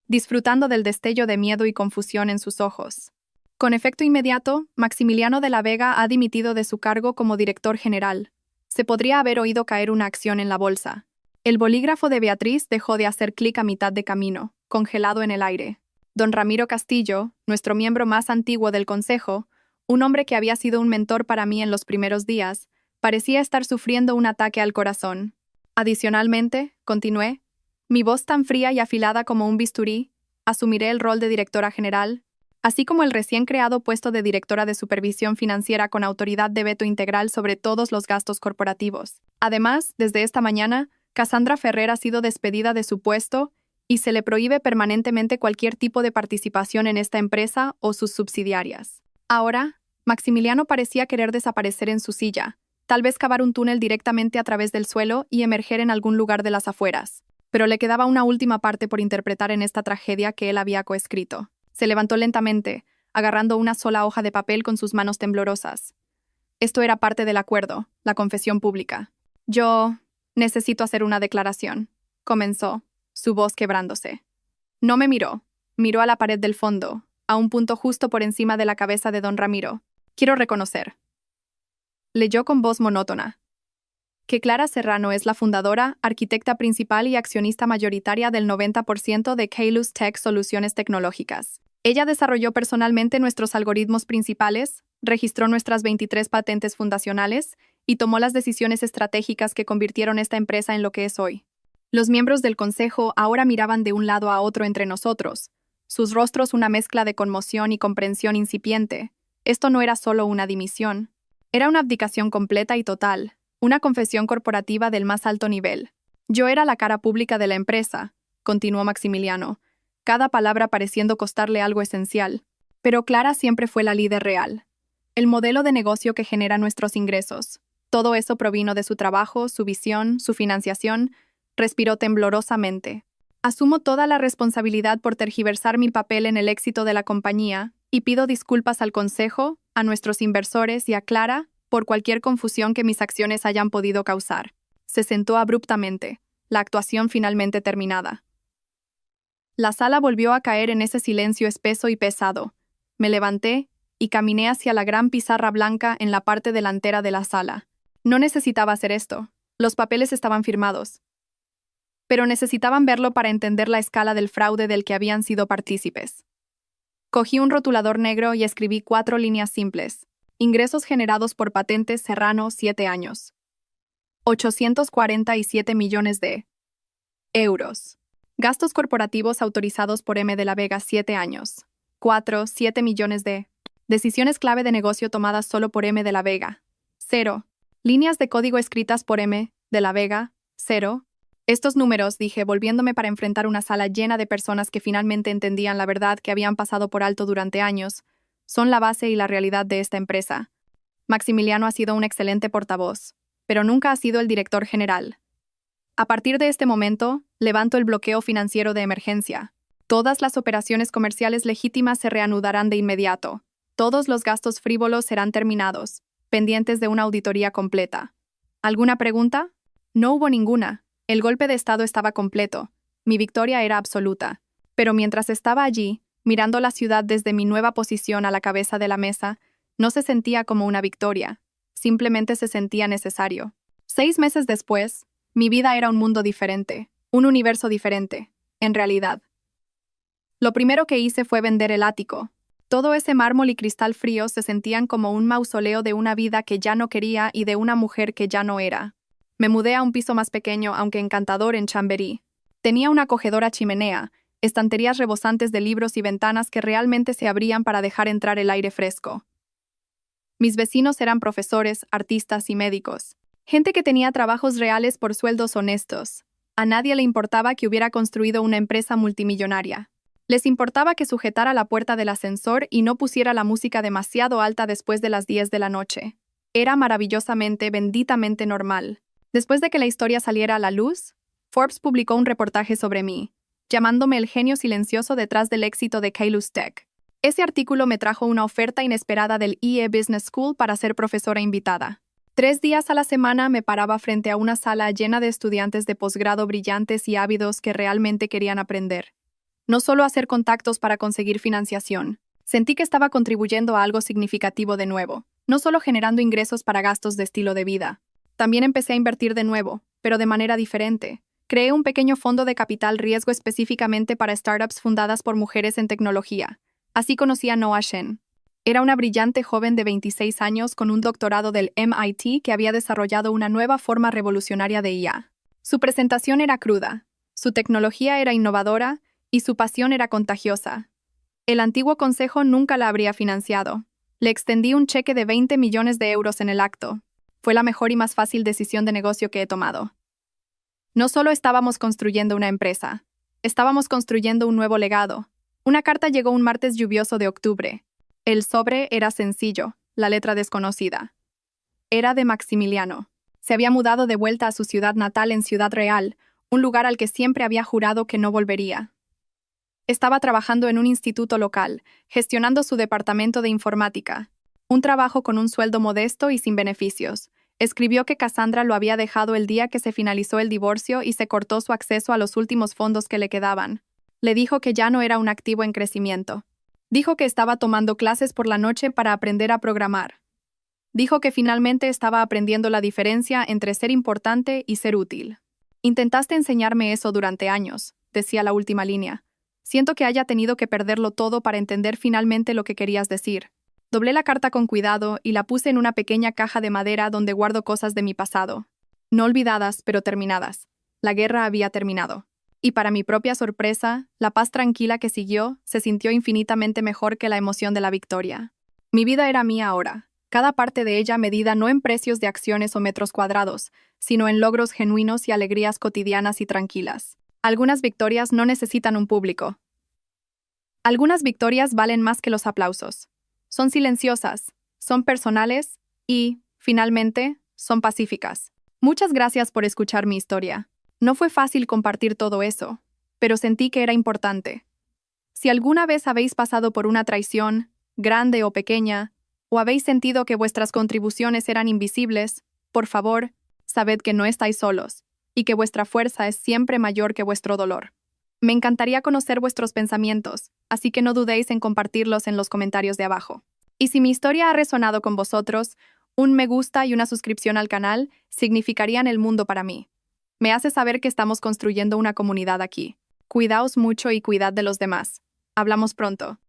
disfrutando del destello de miedo y confusión en sus ojos. Con efecto inmediato, Maximiliano de la Vega ha dimitido de su cargo como director general. Se podría haber oído caer una acción en la bolsa. El bolígrafo de Beatriz dejó de hacer clic a mitad de camino, congelado en el aire. Don Ramiro Castillo, nuestro miembro más antiguo del consejo, un hombre que había sido un mentor para mí en los primeros días, parecía estar sufriendo un ataque al corazón. Adicionalmente, continué, mi voz tan fría y afilada como un bisturí, asumiré el rol de directora general, así como el recién creado puesto de directora de supervisión financiera con autoridad de veto integral sobre todos los gastos corporativos. Además, desde esta mañana, Cassandra Ferrer ha sido despedida de su puesto y se le prohíbe permanentemente cualquier tipo de participación en esta empresa o sus subsidiarias. Ahora, Maximiliano parecía querer desaparecer en su silla, tal vez cavar un túnel directamente a través del suelo y emerger en algún lugar de las afueras. Pero le quedaba una última parte por interpretar en esta tragedia que él había coescrito. Se levantó lentamente, agarrando una sola hoja de papel con sus manos temblorosas. Esto era parte del acuerdo, la confesión pública. «Yo necesito hacer una declaración», comenzó, su voz quebrándose. No me miró. Miró a la pared del fondo, a un punto justo por encima de la cabeza de don Ramiro. «Quiero reconocer». Leyó con voz monótona. «Que Clara Serrano es la fundadora, arquitecta principal y accionista mayoritaria del 90% de Kaelus Tech Soluciones Tecnológicas. Ella desarrolló personalmente nuestros algoritmos principales, registró nuestras 23 patentes fundacionales y tomó las decisiones estratégicas que convirtieron esta empresa en lo que es hoy». Los miembros del consejo ahora miraban de un lado a otro entre nosotros, sus rostros una mezcla de conmoción y comprensión incipiente. Esto no era solo una dimisión, era una abdicación completa y total. Una confesión corporativa del más alto nivel. Yo era la cara pública de la empresa, continuó Maximiliano, cada palabra pareciendo costarle algo esencial. Pero Clara siempre fue la líder real. El modelo de negocio que genera nuestros ingresos. Todo eso provino de su trabajo, su visión, su financiación. Respiró temblorosamente. Asumo toda la responsabilidad por tergiversar mi papel en el éxito de la compañía y pido disculpas al consejo, a nuestros inversores y a Clara por cualquier confusión que mis acciones hayan podido causar. Se sentó abruptamente, la actuación finalmente terminada. La sala volvió a caer en ese silencio espeso y pesado. Me levanté y caminé hacia la gran pizarra blanca en la parte delantera de la sala. No necesitaba hacer esto. Los papeles estaban firmados. Pero necesitaban verlo para entender la escala del fraude del que habían sido partícipes. Cogí un rotulador negro y escribí 4 líneas simples. Ingresos generados por patentes Serrano 7 años. 847 millones de euros. Gastos corporativos autorizados por M de la Vega 7 años. 7 millones de. Decisiones clave de negocio tomadas solo por M de la Vega. 0. Líneas de código escritas por M de la Vega. 0. Estos números, dije, volviéndome para enfrentar una sala llena de personas que finalmente entendían la verdad que habían pasado por alto durante años, son la base y la realidad de esta empresa. Maximiliano ha sido un excelente portavoz, pero nunca ha sido el director general. A partir de este momento, levanto el bloqueo financiero de emergencia. Todas las operaciones comerciales legítimas se reanudarán de inmediato. Todos los gastos frívolos serán terminados. pendientes de una auditoría completa. ¿Alguna pregunta? No hubo ninguna. El golpe de estado estaba completo. Mi victoria era absoluta. Pero mientras estaba allí, mirando la ciudad desde mi nueva posición a la cabeza de la mesa, no se sentía como una victoria. Simplemente se sentía necesario. 6 meses después, mi vida era un mundo diferente, un universo diferente, en realidad. Lo primero que hice fue vender el ático. Todo ese mármol y cristal frío se sentían como un mausoleo de una vida que ya no quería y de una mujer que ya no era. Me mudé a un piso más pequeño, aunque encantador, en Chamberí. Tenía una acogedora chimenea, estanterías rebosantes de libros y ventanas que realmente se abrían para dejar entrar el aire fresco. Mis vecinos eran profesores, artistas y médicos. Gente que tenía trabajos reales por sueldos honestos. A nadie le importaba que hubiera construido una empresa multimillonaria. Les importaba que sujetara la puerta del ascensor y no pusiera la música demasiado alta después de las 10 de la noche. Era maravillosamente, benditamente normal. Después de que la historia saliera a la luz, Forbes publicó un reportaje sobre mí, llamándome el genio silencioso detrás del éxito de Kailus Tech. Ese artículo me trajo una oferta inesperada del IE Business School para ser profesora invitada. 3 días a la semana me paraba frente a una sala llena de estudiantes de posgrado brillantes y ávidos que realmente querían aprender. No solo hacer contactos para conseguir financiación. Sentí que estaba contribuyendo a algo significativo de nuevo, no solo generando ingresos para gastos de estilo de vida. También empecé a invertir de nuevo, pero de manera diferente. Creé un pequeño fondo de capital riesgo específicamente para startups fundadas por mujeres en tecnología. Así conocí a Noah Shen. Era una brillante joven de 26 años con un doctorado del MIT que había desarrollado una nueva forma revolucionaria de IA. Su presentación era cruda, su tecnología era innovadora y su pasión era contagiosa. El antiguo consejo nunca la habría financiado. Le extendí un cheque de 20 millones de euros en el acto. Fue la mejor y más fácil decisión de negocio que he tomado. No solo estábamos construyendo una empresa, estábamos construyendo un nuevo legado. Una carta llegó un martes lluvioso de octubre. El sobre era sencillo, la letra desconocida. Era de Maximiliano. Se había mudado de vuelta a su ciudad natal en Ciudad Real, un lugar al que siempre había jurado que no volvería. Estaba trabajando en un instituto local, gestionando su departamento de informática. Un trabajo con un sueldo modesto y sin beneficios. Escribió que Cassandra lo había dejado el día que se finalizó el divorcio y se cortó su acceso a los últimos fondos que le quedaban. Le dijo que ya no era un activo en crecimiento. Dijo que estaba tomando clases por la noche para aprender a programar. Dijo que finalmente estaba aprendiendo la diferencia entre ser importante y ser útil. Intentaste enseñarme eso durante años, decía la última línea. Siento que haya tenido que perderlo todo para entender finalmente lo que querías decir. Doblé la carta con cuidado y la puse en una pequeña caja de madera donde guardo cosas de mi pasado. No olvidadas, pero terminadas. La guerra había terminado. Y para mi propia sorpresa, la paz tranquila que siguió se sintió infinitamente mejor que la emoción de la victoria. Mi vida era mía ahora, cada parte de ella medida no en precios de acciones o metros cuadrados, sino en logros genuinos y alegrías cotidianas y tranquilas. Algunas victorias no necesitan un público. Algunas victorias valen más que los aplausos. Son silenciosas, son personales y, finalmente, son pacíficas. Muchas gracias por escuchar mi historia. No fue fácil compartir todo eso, pero sentí que era importante. Si alguna vez habéis pasado por una traición, grande o pequeña, o habéis sentido que vuestras contribuciones eran invisibles, por favor, sabed que no estáis solos, y que vuestra fuerza es siempre mayor que vuestro dolor. Me encantaría conocer vuestros pensamientos, así que no dudéis en compartirlos en los comentarios de abajo. Y si mi historia ha resonado con vosotros, un me gusta y una suscripción al canal significarían el mundo para mí. Me hace saber que estamos construyendo una comunidad aquí. Cuidaos mucho y cuidad de los demás. Hablamos pronto.